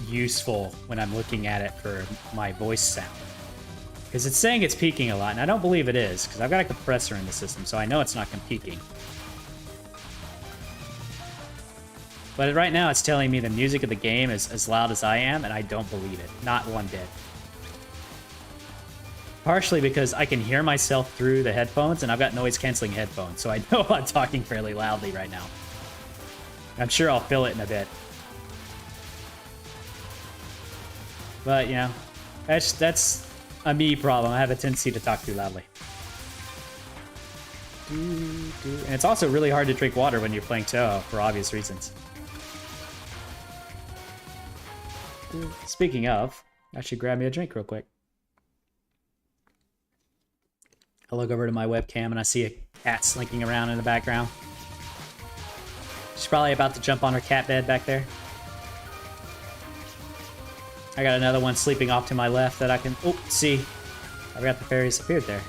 A: useful when I'm looking at it for my voice sound. Because it's saying it's peaking a lot, and I don't believe it is, because I've got a compressor in the system, so I know it's not peaking. But right now it's telling me the music of the game is as loud as I am, and I don't believe it. Not one bit. Partially because I can hear myself through the headphones, and I've got noise-canceling headphones, so I know I'm talking fairly loudly right now. I'm sure I'll feel it in a bit. But, you know, that's a me problem. I have a tendency to talk too loudly. And it's also really hard to drink water when you're playing Touhou, for obvious reasons. Speaking of, I should grab me a drink real quick. I look over to my webcam and I see a cat slinking around in the background. She's probably about to jump on her cat bed back there. I got another one sleeping off to my left that I can... Oh, see. I forgot the fairies appeared there.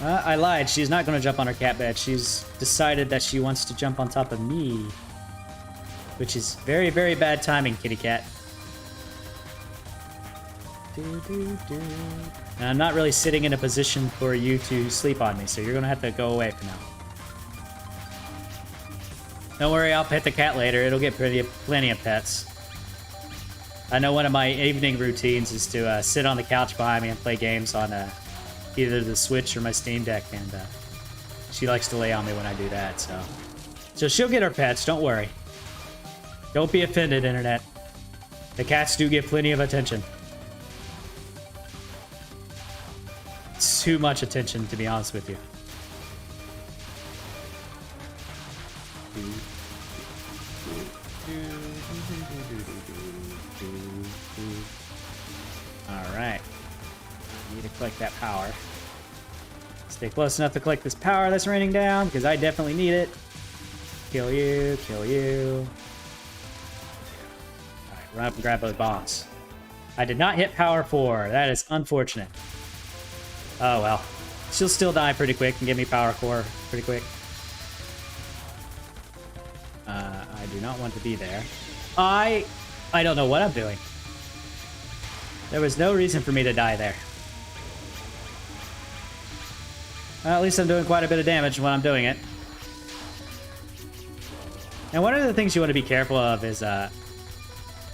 A: I lied. She's not going to jump on her cat bed. She's decided that she wants to jump on top of me. Which is very, very bad timing, kitty cat. And I'm not really sitting in a position for you to sleep on me, so you're going to have to go away for now. Don't worry, I'll pet the cat later. It'll get plenty of pets. I know one of my evening routines is to sit on the couch behind me and play games on either the Switch or my Steam Deck, and she likes to lay on me when I do that, so she'll get her pets, don't worry. Don't be offended, Internet. The cats do get plenty of attention. It's too much attention, to be honest with you. Alright. Need to collect that power. Stay close enough to collect this power that's raining down, because I definitely need it. Kill you, kill you. Alright, run up and grab those bombs. I did not hit power 4. That is unfortunate. Oh well. She'll still die pretty quick and give me power 4 pretty quick. I do not want to be there. I don't know what I'm doing. There was no reason for me to die there. Well, at least I'm doing quite a bit of damage when I'm doing it. And one of the things you want to be careful of is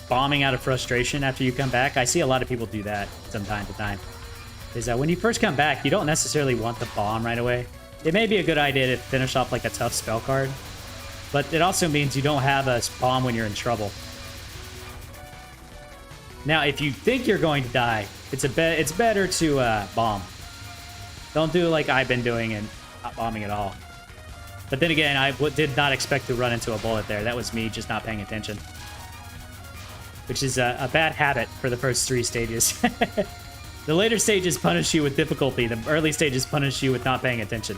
A: bombing out of frustration after you come back. I see a lot of people do that from time to time. Is that when you first come back, you don't necessarily want to bomb right away. It may be a good idea to finish off like a tough spell card, but it also means you don't have a bomb when you're in trouble. Now, if you think you're going to die, it's better to bomb. Don't do like I've been doing and not bombing at all. But then again, I did not expect to run into a bullet there. That was me just not paying attention. Which is a bad habit for the first 3 stages. The later stages punish you with difficulty. The early stages punish you with not paying attention.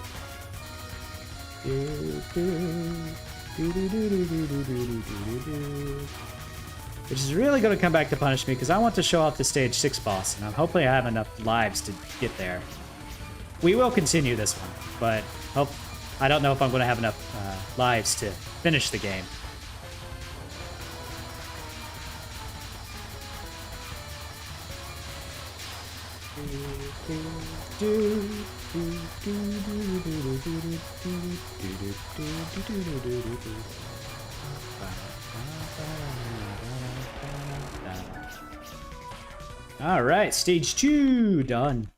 A: Which is really going to come back to punish me, because I want to show off the stage 6 boss, and I'm hoping I have enough lives to get there. We will continue this one, but I don't know if I'm going to have enough lives to finish the game. All right, stage 2 done.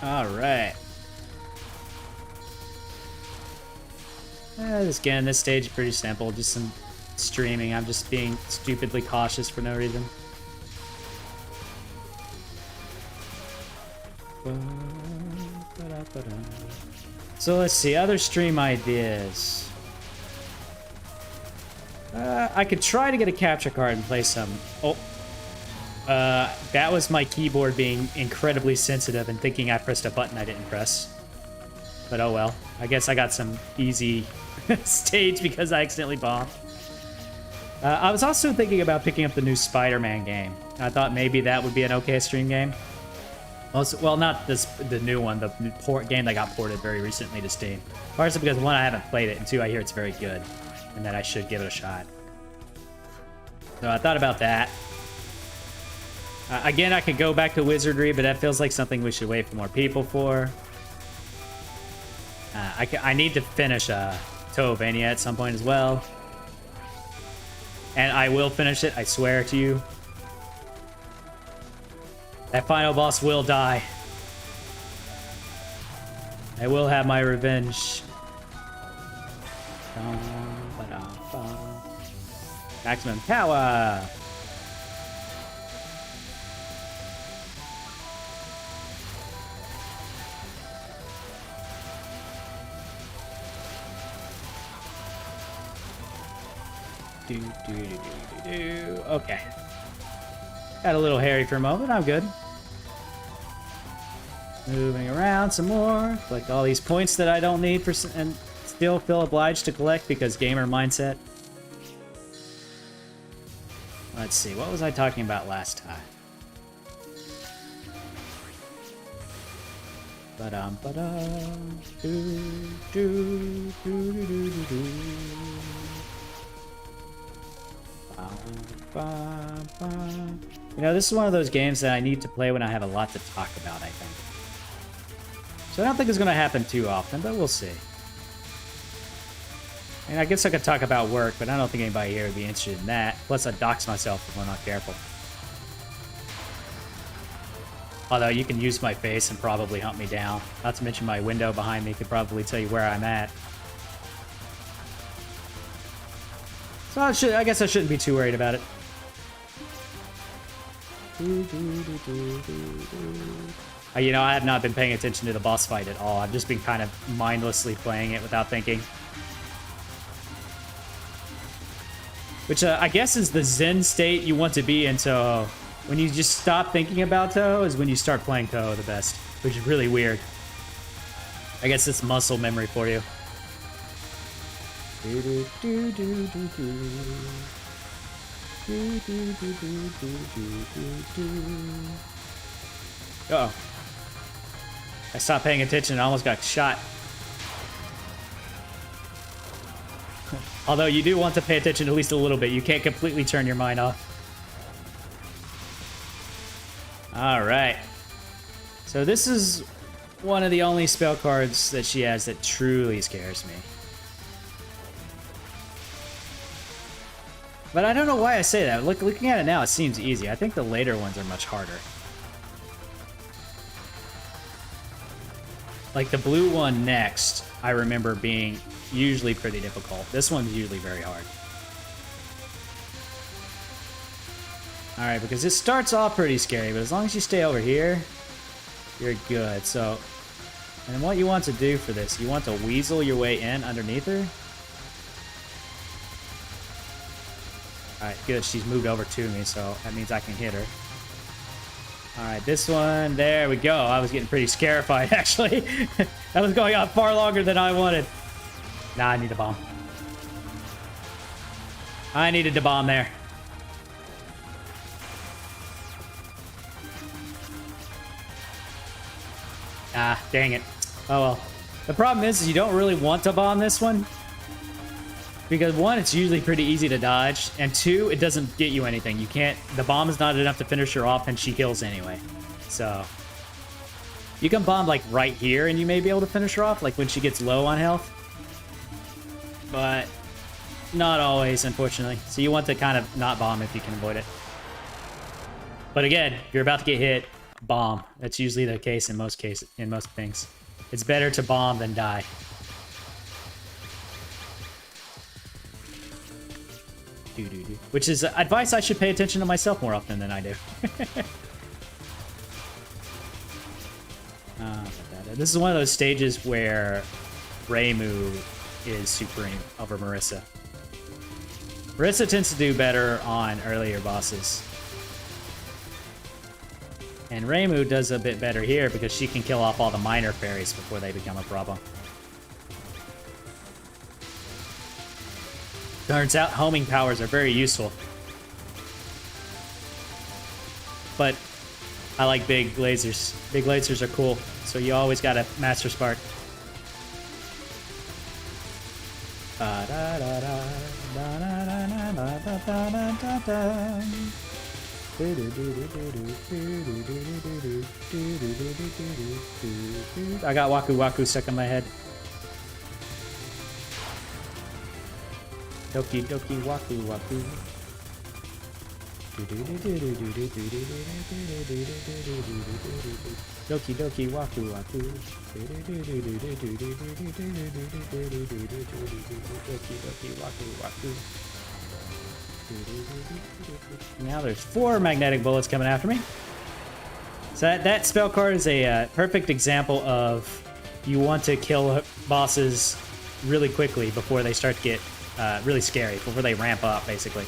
A: All right. This stage is pretty simple. Just some streaming. I'm just being stupidly cautious for no reason. So let's see, other stream ideas. I could try to get a capture card and play some. Oh, that was my keyboard being incredibly sensitive and thinking I pressed a button I didn't press. But oh well. I guess I got some easy stage because I accidentally bombed. I was also thinking about picking up the new Spider-Man game. I thought maybe that would be an okay stream game. Also, well, not the new one, the game that got ported very recently to Steam. Partially because, one, I haven't played it, and two, I hear it's very good, and that I should give it a shot. So I thought about that. Again, I could go back to Wizardry, but that feels like something we should wait for more people for. I need to finish Touhou at some point as well. And I will finish it, I swear to you. That final boss will die. I will have my revenge. Maximum power! Okay. Got a little hairy for a moment. I'm good. Moving around some more. Collect all these points that I don't need for, and still feel obliged to collect because gamer mindset. Let's see. What was I talking about last time? Ba-dum, do, do, do, do, do, do. You know, this is one of those games that I need to play when I have a lot to talk about, I think. So I don't think it's going to happen too often, but we'll see. And I guess I could talk about work, but I don't think anybody here would be interested in that. Plus, I'd dox myself if we're not careful. Although you can use my face and probably hunt me down. Not to mention my window behind me could probably tell you where I'm at. So I guess I shouldn't be too worried about it. You know, I have not been paying attention to the boss fight at all. I've just been kind of mindlessly playing it without thinking. Which I guess is the Zen state you want to be in Touhou. When you just stop thinking about Touhou is when you start playing Touhou the best. Which is really weird. I guess it's muscle memory for you. Uh-oh. I stopped paying attention and almost got shot. Although you do want to pay attention at least a little bit. You can't completely turn your mind off. Alright. So this is one of the only spell cards that she has that truly scares me. But I don't know why I say that. Looking at it now, it seems easy. I think the later ones are much harder. Like the blue one next, I remember being usually pretty difficult. This one's usually very hard. Alright, because this starts off pretty scary, but as long as you stay over here, you're good. So, and what you want to do for this, you want to weasel your way in underneath her. Alright, good. She's moved over to me, so that means I can hit her. Alright, this one. There we go. I was getting pretty scarified, actually. That was going on far longer than I wanted. Nah, I need a bomb. I needed to bomb there. Ah, dang it. Oh well. The problem is you don't really want to bomb this one. Because one, it's usually pretty easy to dodge, and two, it doesn't get you anything. You can't, the bomb is not enough to finish her off, and she kills anyway. So, you can bomb like right here, and you may be able to finish her off, like when she gets low on health. But, not always, unfortunately. So you want to kind of not bomb if you can avoid it. But again, if you're about to get hit, bomb. That's usually the case in most things. It's better to bomb than die. Which is advice I should pay attention to myself more often than I do. This is one of those stages where Reimu is supreme over Marissa. Marissa tends to do better on earlier bosses. And Reimu does a bit better here because she can kill off all the minor fairies before they become a problem. Turns out homing powers are very useful. But I like big lasers. Big lasers are cool, so you always got a Master Spark. I got Waku Waku stuck in my head. Doki Doki Waku Waku. Doki Doki Waku Waku. Doki Doki Waku Waku. Now there's 4 magnetic bullets coming after me. So that spell card is a perfect example of you want to kill bosses really quickly before they start to get really scary, before they ramp up, basically.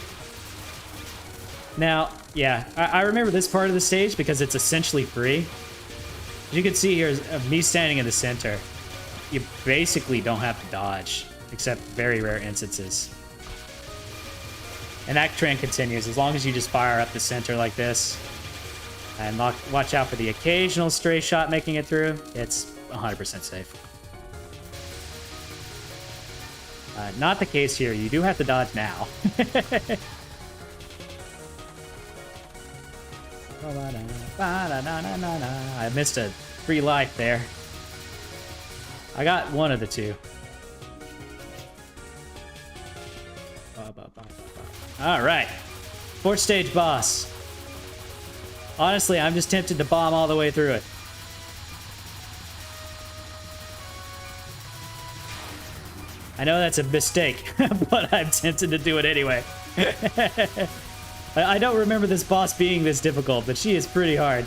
A: Now, yeah, I remember this part of the stage because it's essentially free. As you can see here, me standing in the center, you basically don't have to dodge, except very rare instances. And that trend continues as long as you just fire up the center like this. And watch out for the occasional stray shot making it through. It's 100% safe. Not the case here. You do have to dodge now. I missed a free life there. I got one of the two. All right. 4th stage boss. Honestly, I'm just tempted to bomb all the way through it. I know that's a mistake, but I'm tempted to do it anyway. I don't remember this boss being this difficult, but she is pretty hard.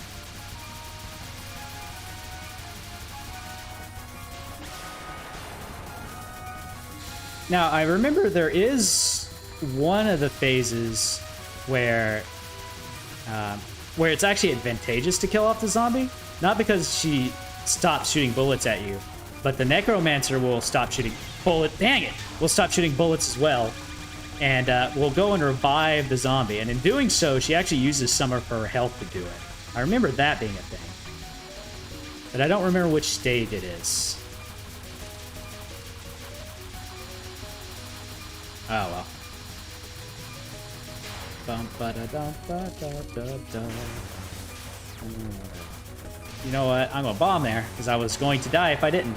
A: Now, I remember there is one of the phases where it's actually advantageous to kill off the zombie. Not because she stops shooting bullets at you, but the Necromancer will stop shooting bullets. Dang it! Will stop shooting bullets as well. And will go and revive the zombie. And in doing so, she actually uses some of her health to do it. I remember that being a thing. But I don't remember which stage it is. Oh, well. You know what? I'm gonna bomb there, because I was going to die if I didn't.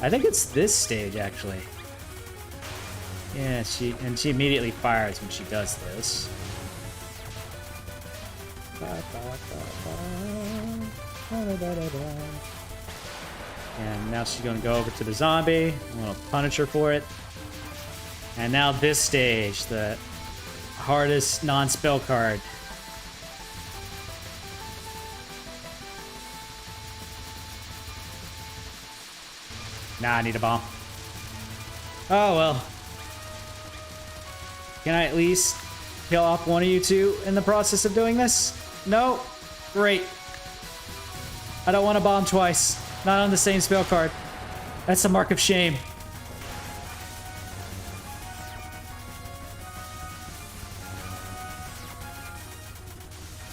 A: I think it's this stage, actually. Yeah, she immediately fires when she does this. And now she's gonna go over to the zombie. I'm gonna punish her for it. And now this stage, the hardest non-spell card. Nah, I need a bomb. Oh, well. Can I at least kill off one of you two in the process of doing this? No? Great. I don't want to bomb twice. Not on the same spell card. That's a mark of shame.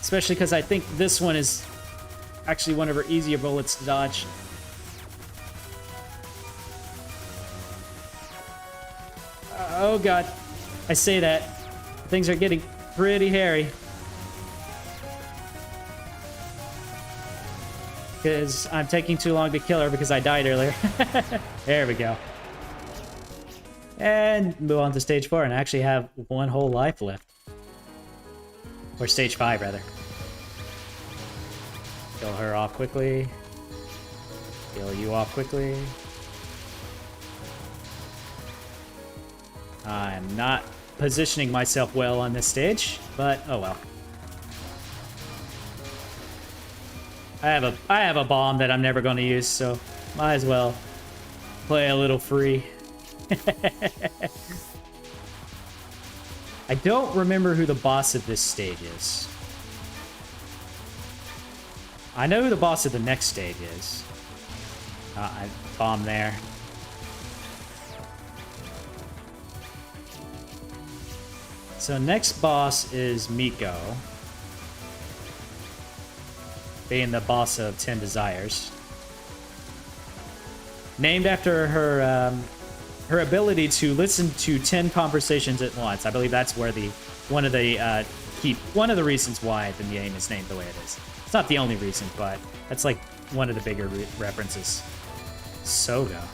A: Especially because I think this one is actually one of her easier bullets to dodge. Oh god. I say that. Things are getting pretty hairy. Because I'm taking too long to kill her because I died earlier. There we go. And move on to stage 4 and actually have one whole life left. Or stage 5, rather. Kill her off quickly. Kill you off quickly. I'm not positioning myself well on this stage, but oh well. I have a bomb that I'm never going to use, so might as well play a little free. I don't remember who the boss of this stage is. I know who the boss of the next stage is. I bombed there. So next boss is Miko, being the boss of 10 Desires. Named after her ability to listen to 10 conversations at once. I believe that's where one of the reasons why the name is named the way it is. It's not the only reason, but that's like one of the bigger references. Soga.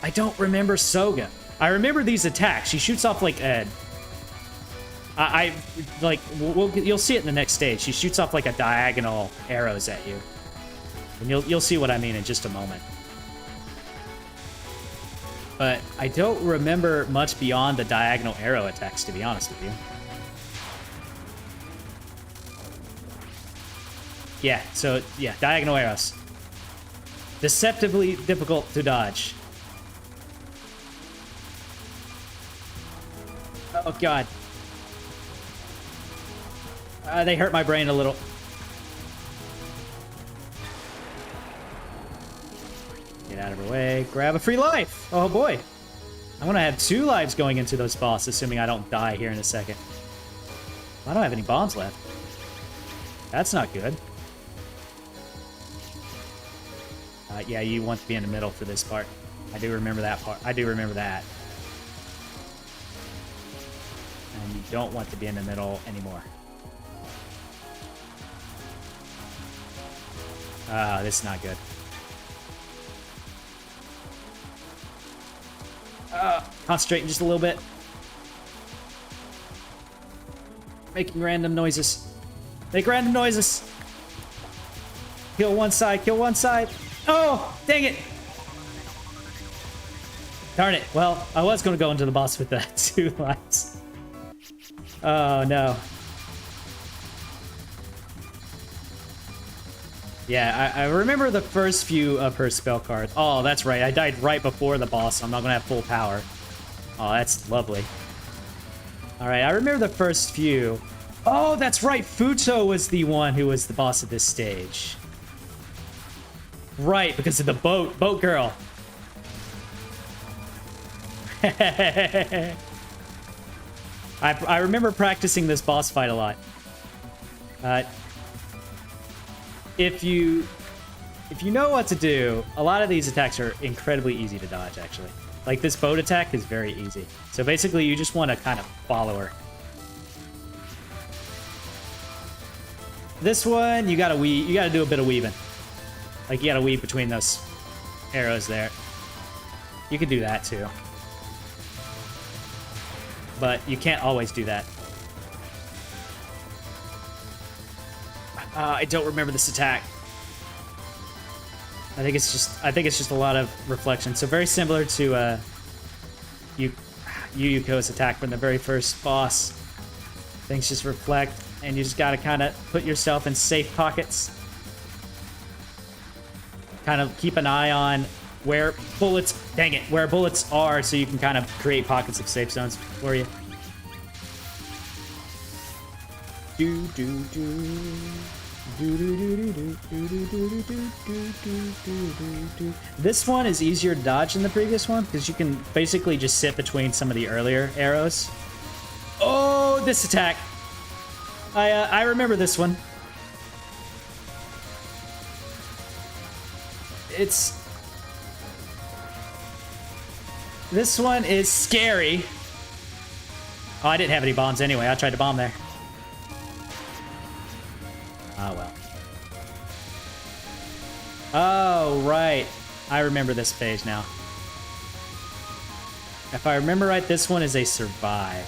A: I don't remember Soga. I remember these attacks. She shoots off like a... you'll see it in the next stage. She shoots off like a diagonal arrows at you. And you'll see what I mean in just a moment. But I don't remember much beyond the diagonal arrow attacks, to be honest with you. Yeah, so, yeah, diagonal arrows. Deceptively difficult to dodge. Oh, God. They hurt my brain a little. Get out of her way. Grab a free life. Oh, boy. I'm going to have 2 lives going into those bosses, assuming I don't die here in a second. I don't have any bombs left. That's not good. Yeah, you want to be in the middle for this part. I do remember that part. I do remember that. And you don't want to be in the middle anymore. This is not good. Concentrating just a little bit. Making random noises. Make random noises. Kill one side, kill one side. Oh, dang it. Darn it. Well, I was going to go into the boss with the 2 lives. Oh, no. Yeah, I remember the first few of her spell cards. Oh, that's right. I died right before the boss, so I'm not going to have full power. Oh, that's lovely. All right, I remember the first few. Oh, that's right. Futo was the one who was the boss of this stage. Right, because of the boat girl. I remember practicing this boss fight a lot. If you know what to do, a lot of these attacks are incredibly easy to dodge, actually. Like this boat attack is very easy. So basically, you just want to kind of follow her. This one, you gotta do a bit of weaving. Like, you gotta weave between those arrows there. You could do that, too. But you can't always do that. I don't remember this attack. I think it's just a lot of reflection. So very similar to Yuko's attack from the very first boss. Things just reflect, and you just gotta kind of put yourself in safe pockets. Kind of keep an eye on where bullets, where bullets are, so you can kind of create pockets of safe zones for you. This one is easier to dodge than the previous one because you can basically just sit between some of the earlier arrows. Oh, this attack. I remember this one. This one is scary. Oh, I didn't have any bombs anyway. I tried to bomb there. Oh, well. Oh, right. I remember this phase now. If I remember right, this one is a survive.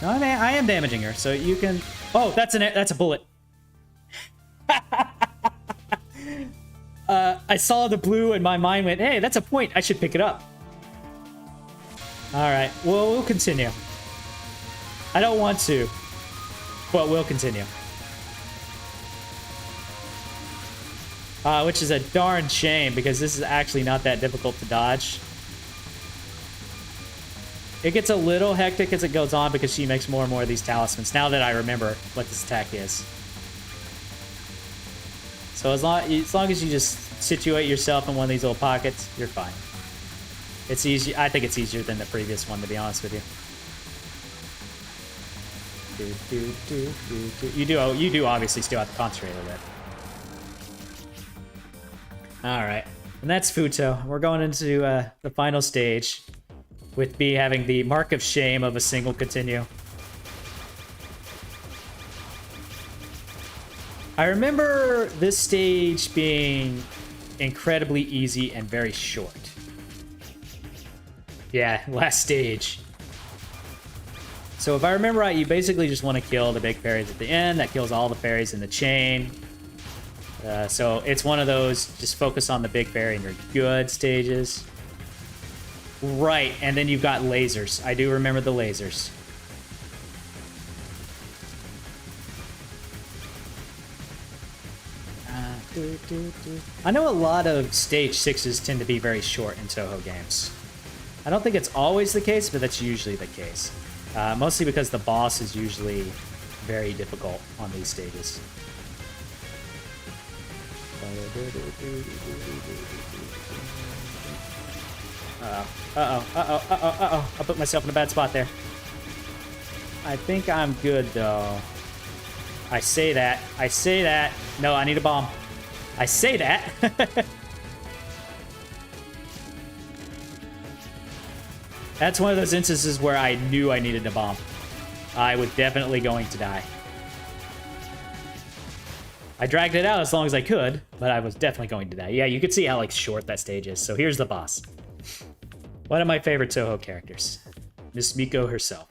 A: No, I am damaging her, so you can... Oh, that's a bullet. I saw the blue and my mind went, hey, that's a point. I should pick it up. All right. Well, we'll continue. I don't want to, but we'll continue. Which is a darn shame because this is actually not that difficult to dodge. It gets a little hectic as it goes on because she makes more and more of these talismans now that I remember what this attack is. So as long as you just situate yourself in one of these little pockets, you're fine. It's easy. I think it's easier than the previous one, to be honest with you. You do obviously still have to concentrate a little bit. All right, and that's Futo. We're going into the final stage, with B having the mark of shame of a single continue. I remember this stage being incredibly easy and very short. Yeah, last stage. So if I remember right, you basically just want to kill the big fairies at the end. That kills all the fairies in the chain. So it's one of those, just focus on the big fairy and you're good stages. Right, and then you've got lasers. I do remember the lasers. I know a lot of stage 6s tend to be very short in Touhou games. I don't think it's always the case, but that's usually the case. Mostly because the boss is usually very difficult on these stages. Uh-oh. I put myself in a bad spot there. I think I'm good, though. I say that. No, I need a bomb. I say that. That's one of those instances where I knew I needed a bomb. I was definitely going to die. I dragged it out as long as I could, but I was definitely going to die. Yeah, you could see how, like, short that stage is. So here's the boss. One of my favorite Touhou characters. Miss Miko herself.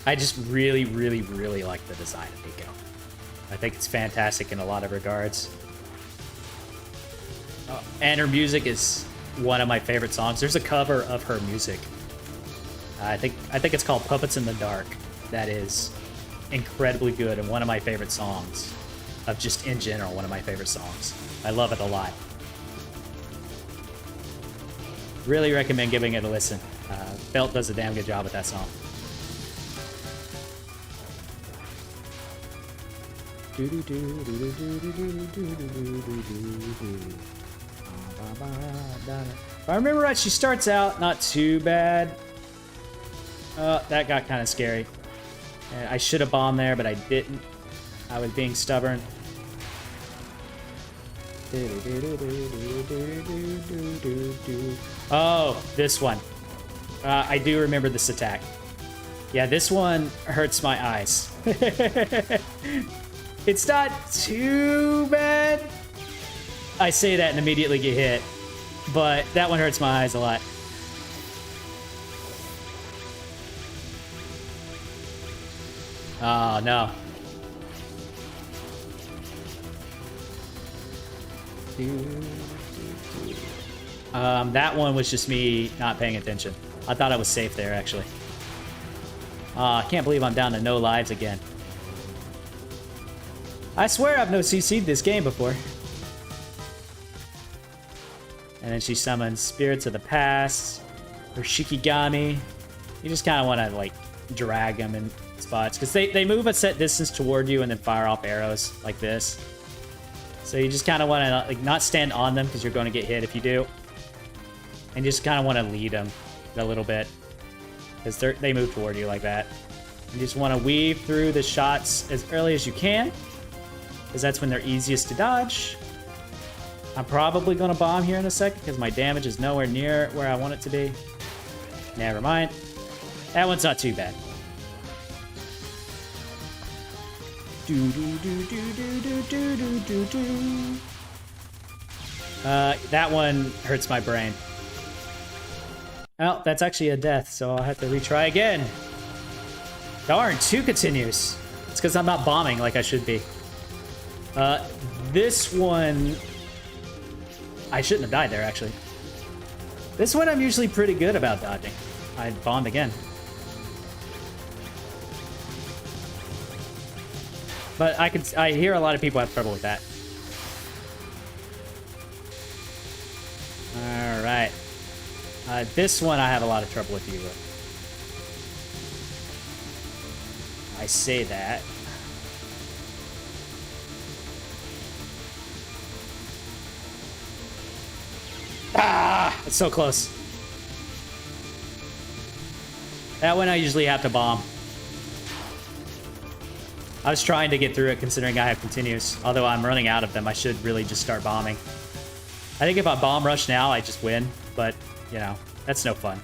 A: I just really, really, really like the design of Miko. I think it's fantastic in a lot of regards. And her music is one of my favorite songs. There's a cover of her music. I think it's called Puppets in the Dark. That is incredibly good and one of my favorite songs. Of just in general, one of my favorite songs. I love it a lot. Really recommend giving it a listen. Felt does a damn good job with that song. If I remember right, she starts out not too bad. That got kind of scary. And I should have bombed there, but I didn't. I was being stubborn. Oh, this one. I do remember this attack. Yeah, this one hurts my eyes. It's not too bad. I say that and immediately get hit. But that one hurts my eyes a lot. Oh, no. That one was just me not paying attention. I thought I was safe there, actually. I can't believe I'm down to no lives again. I swear I've no CC'd this game before. And then she summons Spirits of the Past, or Shikigami. You just kind of want to, like, drag them in spots. Because they move a set distance toward you and then fire off arrows like this. So you just kind of want to, like, not stand on them because you're going to get hit if you do. And just kind of want to lead them a little bit. Because they move toward you like that. You just want to weave through the shots as early as you can. Because that's when they're easiest to dodge. I'm probably going to bomb here in a second because my damage is nowhere near where I want it to be. Never mind. That one's not too bad. That one hurts my brain. Oh, that's actually a death, so I'll have to retry again. Darn, 2 continues. It's because I'm not bombing like I should be. This one... I shouldn't have died there, actually. This one I'm usually pretty good about dodging. I bombed again. But I hear a lot of people have trouble with that. Alright. This one I have a lot of trouble with you with. I say that. Ah! It's so close. That one I usually have to bomb. I was trying to get through it considering I have continues. Although I'm running out of them, I should really just start bombing. I think if I bomb rush now, I just win. But, you know, that's no fun.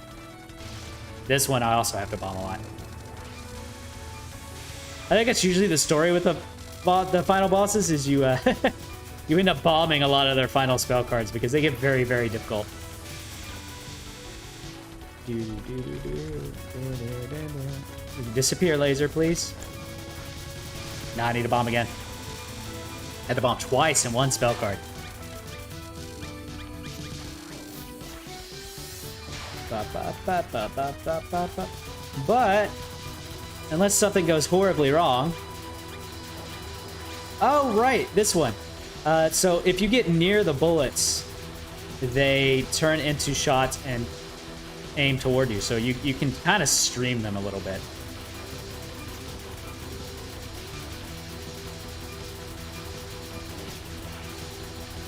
A: This one I also have to bomb a lot. I think it's usually the story with the final bosses is you you end up bombing a lot of their final spell cards because they get very, very difficult. Disappear, laser, please. Now I need to bomb again. Had to bomb twice in one spell card. But unless something goes horribly wrong. Oh, right, this one. So if you get near the bullets, they turn into shots and aim toward you. So you can kind of stream them a little bit.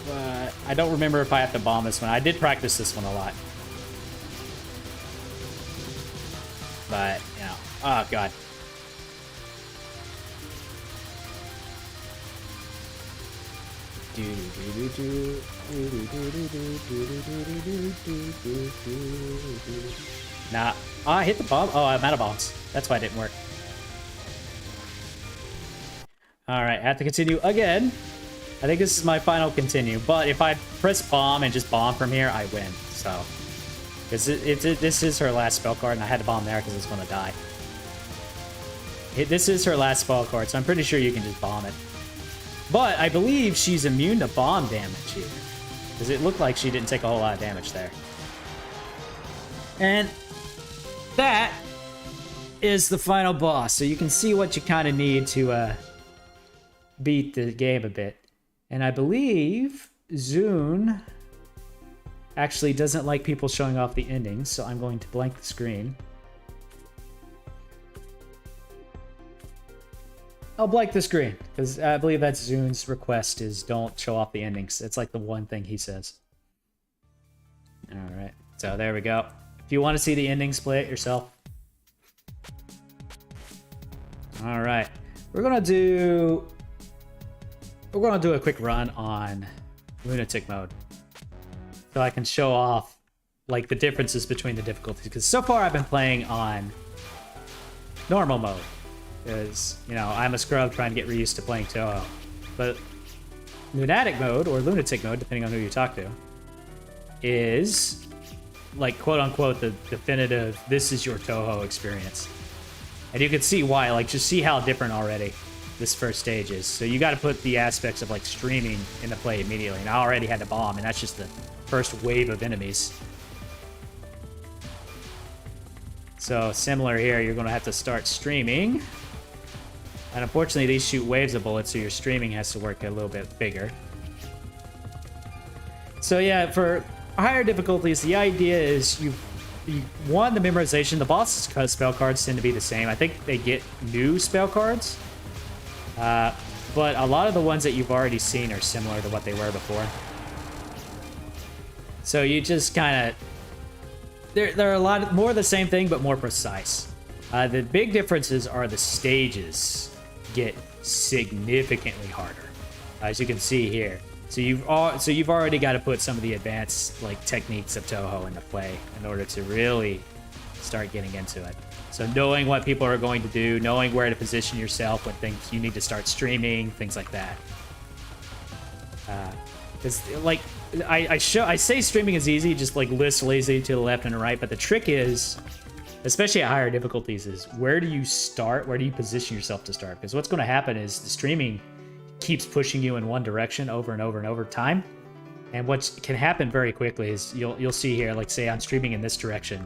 A: But I don't remember if I have to bomb this one. I did practice this one a lot. But, you know, oh god. Nah. Oh, I hit the bomb. Oh, I'm out of bombs. That's why it didn't work. Alright, I have to continue again. I think this is my final continue. But if I press bomb and just bomb from here, I win. So, this is her last spell card, and I had to bomb there because it's going to die. This is her last spell card, so I'm pretty sure you can just bomb it. But I believe she's immune to bomb damage here. Because it looked like she didn't take a whole lot of damage there. And that is the final boss. So you can see what you kind of need to beat the game a bit. And I believe Zune actually doesn't like people showing off the endings. So I'm going to blank the screen. I'll blank the screen, because I believe that's Zune's request is don't show off the endings. It's like the one thing he says. Alright, so there we go. If you want to see the endings, play it yourself. Alright, we're gonna do a quick run on lunatic mode. So I can show off like the differences between the difficulties, because so far I've been playing on normal mode. Because, you know, I'm a scrub trying to get reused to playing Touhou. But lunatic mode, or lunatic mode, depending on who you talk to, is, like, quote-unquote, the definitive, this is your Touhou experience. And you can see why, like, just see how different already this first stage is. So you got to put the aspects of, like, streaming into play immediately. And I already had to bomb, and that's just the first wave of enemies. So, similar here, you're going to have to start streaming. And unfortunately, these shoot waves of bullets, so your streaming has to work a little bit bigger. So yeah, for higher difficulties, the idea is you want the memorization. The boss spell cards tend to be the same. I think they get new spell cards. But a lot of the ones that you've already seen are similar to what they were before. So you just kind of... They're a lot more the same thing, but more precise. The big differences are the stages get significantly harder, as you can see here. So you've already got to put some of the advanced like techniques of Touhou into play in order to really start getting into it. So knowing what people are going to do, knowing where to position yourself when things you need to start streaming, things like that. It's like I say streaming is easy, just like list lazy to the left and the right, but the trick is, especially at higher difficulties, is where do you start? Where do you position yourself to start? Because what's going to happen is the streaming keeps pushing you in one direction over and over and over time. And what can happen very quickly is you'll see here, like say I'm streaming in this direction,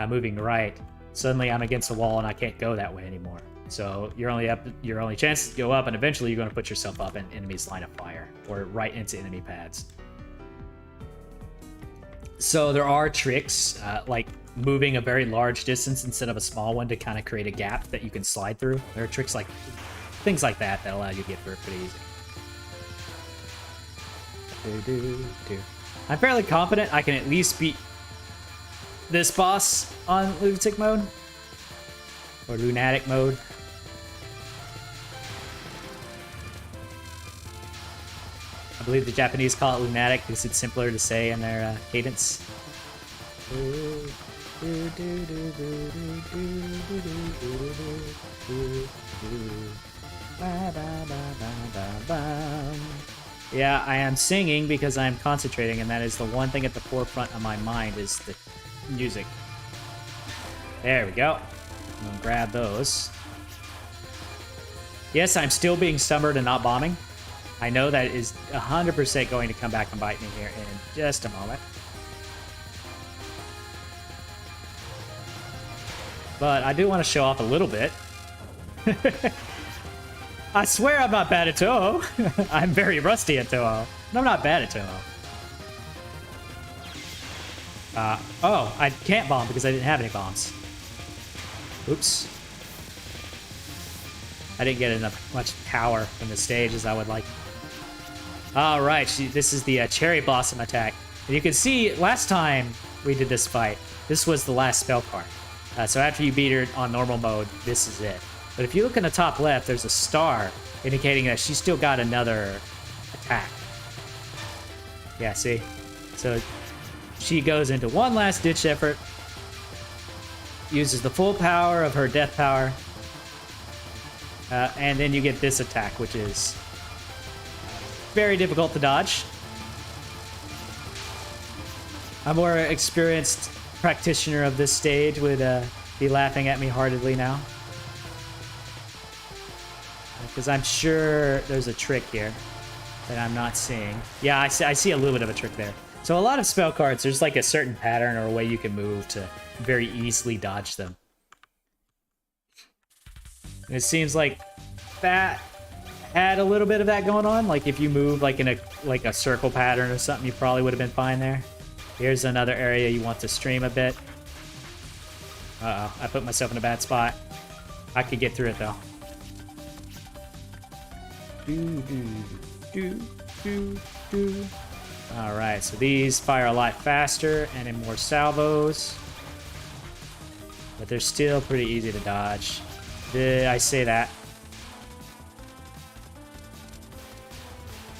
A: moving right. Suddenly I'm against the wall and I can't go that way anymore. So your only chance to go up, and eventually you're going to put yourself up in enemies' line of fire or right into enemy pads. So there are tricks like moving a very large distance instead of a small one to kind of create a gap that you can slide through. There are tricks like things like that that allow you to get through it pretty easy. I'm fairly confident I can at least beat this boss on lunatic mode. or lunatic mode. I believe the Japanese call it lunatic because it's simpler to say in their cadence. Yeah, I am singing because I am concentrating, and that is the one thing at the forefront of my mind is the music. There we go. I'm gonna grab those. Yes, I'm still being stubborn and not bombing. I know that is 100% going to come back and bite me here in just a moment. But I do want to show off a little bit. I swear I'm not bad at Touhou. I'm very rusty at Touhou. And I'm not bad at Touhou. Oh, I can't bomb because I didn't have any bombs. Oops. I didn't get much power from the stage as I would like. All right, this is the Cherry Blossom attack. And you can see last time we did this fight, this was the last spell card. So after you beat her on normal mode, this is it. But if you look in the top left, there's a star indicating that she's still got another attack. Yeah, see? So she goes into one last ditch effort, uses the full power of her death power, and then you get this attack, which is very difficult to dodge. A more experienced practitioner of this stage would be laughing at me heartedly now. Because I'm sure there's a trick here that I'm not seeing. Yeah, I see a little bit of a trick there. So a lot of spell cards, there's like a certain pattern or a way you can move to very easily dodge them. And it seems like that had a little bit of that going on. Like if you move like in a circle pattern or something, you probably would have been fine there. Here's another area you want to stream a bit. Uh-oh, I put myself in a bad spot. I could get through it though. Alright, so these fire a lot faster and in more salvos. But they're still pretty easy to dodge. I say that.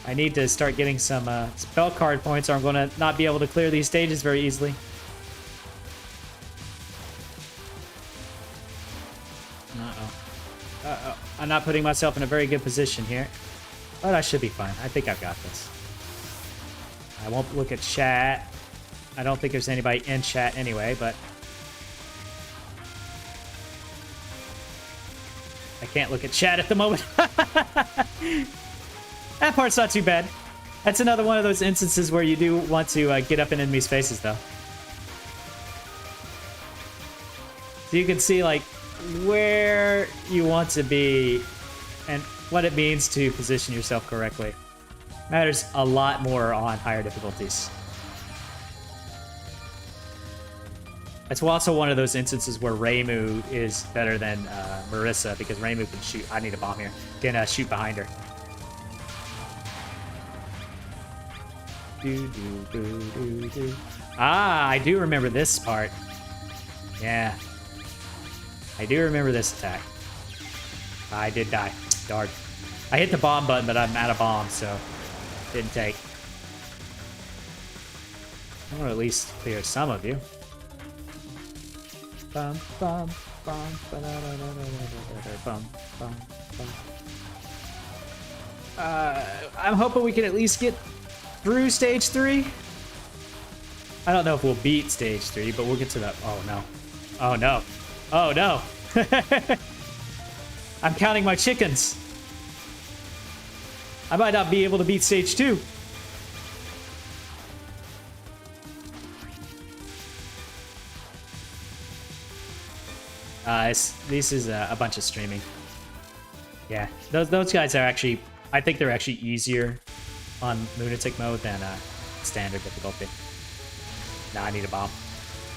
A: I need to start getting some spell card points or I'm going to not be able to clear these stages very easily. Uh-oh. I'm not putting myself in a very good position here. But I should be fine. I think I've got this. I won't look at chat. I don't think there's anybody in chat anyway, but... I can't look at chat at the moment. That part's not too bad. That's another one of those instances where you do want to get up in enemies' faces, though. So you can see, like, where you want to be and what it means to position yourself correctly. Matters a lot more on higher difficulties. It's also one of those instances where Reimu is better than Marissa because Reimu can shoot. I need a bomb here. Can shoot behind her. Ah, I do remember this part. Yeah. I do remember this attack. I did die. Darn. I hit the bomb button, but I'm out of bombs, so didn't take. I want to at least clear some of you. Bum, bum, bum, bum, bum, bum, bum. I'm hoping we can at least get through stage 3. I don't know if we'll beat stage 3, but we'll get to that. Oh no. Oh no. Oh no. I'm counting my chickens. I might not be able to beat stage 2. This is a bunch of streaming. Yeah, those guys are actually, I think they're actually easier on lunatic mode than standard difficulty. Nah, I need a bomb.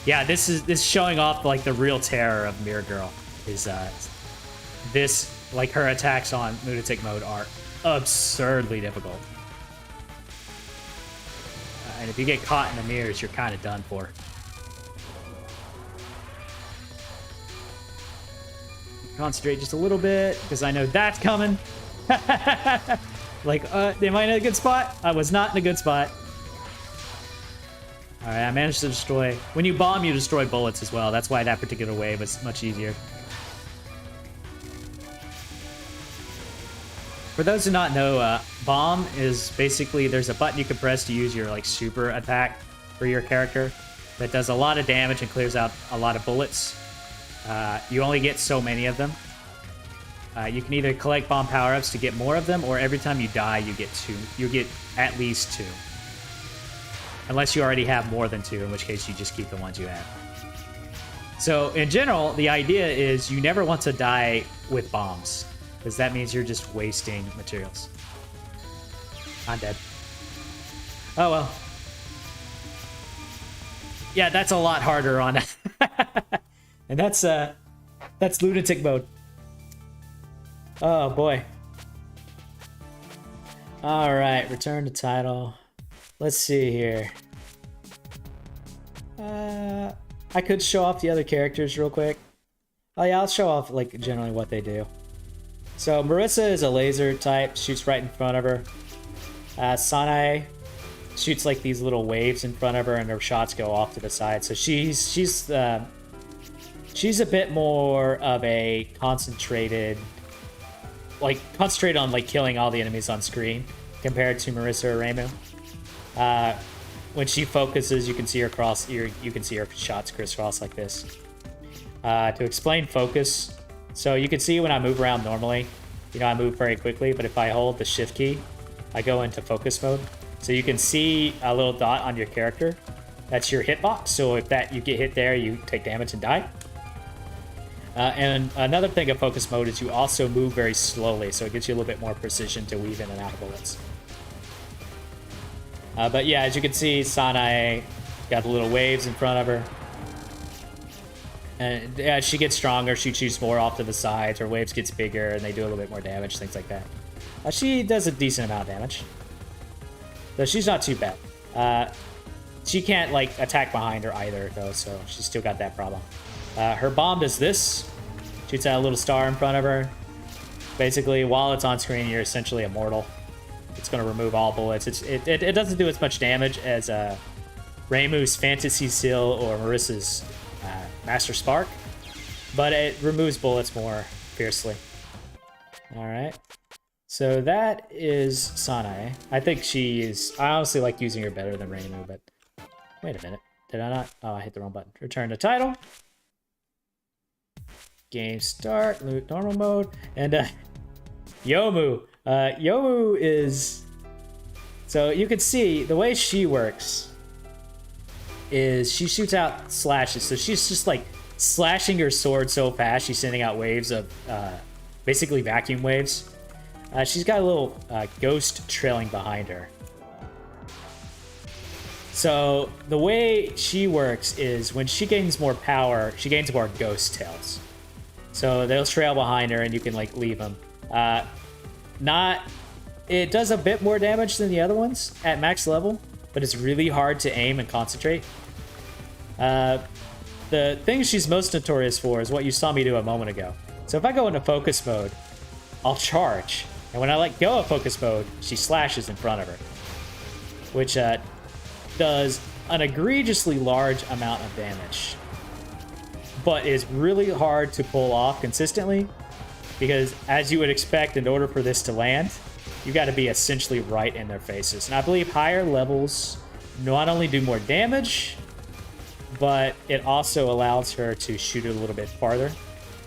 A: Yeah, this is showing off like the real terror of Mirror Girl. Is this, like, her attacks on lunatic mode are absurdly difficult. And if you get caught in the mirrors, you're kind of done for. concentrate just a little bit because I know that's coming. Like, am I in a good spot? I was not in a good spot. All right, I managed to destroy. When you bomb, you destroy bullets as well. That's why that particular wave was much easier. For those who not know, bomb is basically there's a button you can press to use your like super attack for your character that does a lot of damage and clears out a lot of bullets. You only get so many of them. You can either collect bomb power-ups to get more of them, or every time you die, you get 2. You get at least 2. Unless you already have more than 2, in which case you just keep the ones you have. So, in general, the idea is you never want to die with bombs, because that means you're just wasting materials. I'm dead. Oh, well. Yeah, that's a lot harder on... And that's lunatic mode. Oh, boy. Alright, return to title. Let's see here. I could show off the other characters real quick. Oh yeah, I'll show off like generally what they do. So Marissa is a laser type, shoots right in front of her. Sanae shoots like these little waves in front of her, and her shots go off to the side. So she's a bit more of a concentrated on like killing all the enemies on screen compared to Marissa or Reimu. When she focuses, you can see her you can see her shots crisscross like this. To explain focus, so you can see when I move around normally, you know, I move very quickly, but if I hold the shift key, I go into focus mode. So you can see a little dot on your character. That's your hitbox. So if you get hit there, you take damage and die. And another thing of focus mode is you also move very slowly, so it gives you a little bit more precision to weave in and out of bullets. But yeah, as you can see, Sanae got the little waves in front of her. And as she gets stronger, she shoots more off to the sides, her waves gets bigger, and they do a little bit more damage, things like that. She does a decent amount of damage. So she's not too bad. She can't, like, attack behind her either, though, so she's still got that problem. Her bomb does this. Shoots out a little star in front of her. Basically, while it's on screen, you're essentially immortal. It's going to remove all bullets. It doesn't do as much damage as Reimu's Fantasy Seal or Marissa's Master Spark, but it removes bullets more fiercely. Alright. So that is Sanae. I think I honestly like using her better than Reimu, but... Wait a minute. Did I not? Oh, I hit the wrong button. Return to title. Game start. Loot normal mode. And Yomu. Yomu is... So you can see the way she works is she shoots out slashes. So she's just like slashing her sword so fast. She's sending out waves of basically vacuum waves. She's got a little ghost trailing behind her. So the way she works is when she gains more power, she gains more ghost tails. So they'll trail behind her and you can like leave them. It does a bit more damage than the other ones at max level, but it's really hard to aim and concentrate. The thing she's most notorious for is what you saw me do a moment ago. So if I go into focus mode, I'll charge. And when I let go of focus mode, she slashes in front of her. Which does an egregiously large amount of damage. But is really hard to pull off consistently. Because as you would expect, in order for this to land, you got to be essentially right in their faces. And I believe higher levels not only do more damage, but it also allows her to shoot it a little bit farther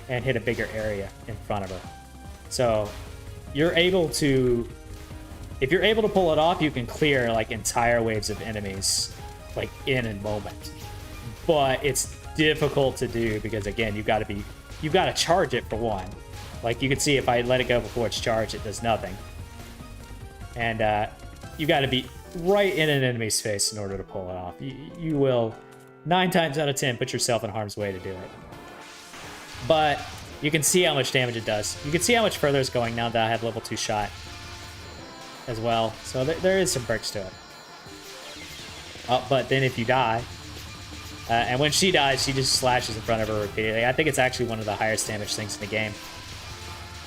A: and hit a bigger area in front of her. So you're able to, if you're able to pull it off, you can clear like entire waves of enemies like in a moment. But it's difficult to do because again, you've got to charge it for one. Like you can see if I let it go before it's charged, it does nothing. And you got to be right in an enemy's face in order to pull it off. You will 9 times out of 10 put yourself in harm's way to do it. But you can see how much damage it does. You can see how much further it's going now that I have level 2 shot as well. So there is some perks to it. But then if you die, And when she dies, she just slashes in front of her repeatedly. I think it's actually one of the highest damage things in the game.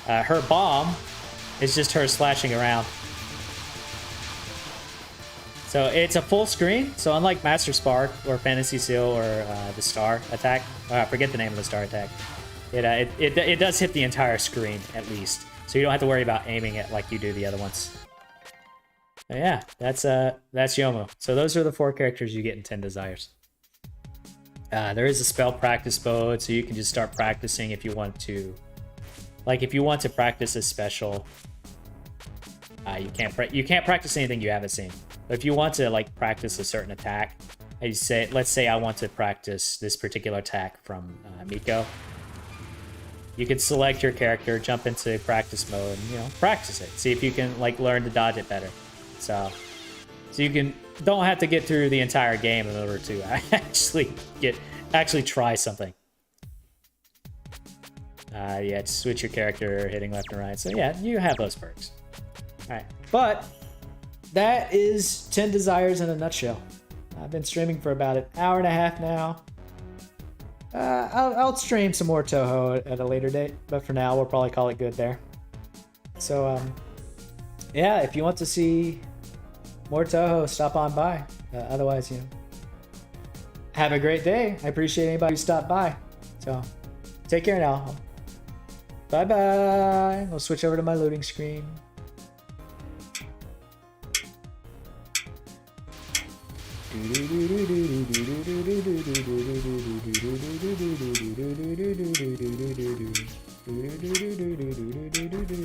A: Her bomb is just her slashing around. So it's a full screen. So unlike Master Spark or Fantasy Seal or the Star attack, I forget the name of the Star attack. It does hit the entire screen at least. So you don't have to worry about aiming it like you do the other ones. But yeah, that's Yomu. So those are the 4 characters you get in 10 Desires. There is a spell practice mode, so you can just start practicing if you want to. Like if you want to practice a special, you can't practice anything you haven't seen. But if you want to like practice a certain attack, let's say I want to practice this particular attack from Miko. You can select your character, jump into practice mode, and practice it. See if you can like learn to dodge it better. So you don't have to get through the entire game in order to actually try something. Yeah, just switch your character, hitting left and right. So yeah, you have those perks. All right, but that is 10 Desires in a nutshell. I've been streaming for about an hour and a half now. I'll stream some more Touhou at a later date, but for now we'll probably call it good there. So yeah, if you want to see more Touhou, stop on by. Otherwise, have a great day. I appreciate anybody who stopped by. So take care now. Bye bye. We'll switch over to my loading screen.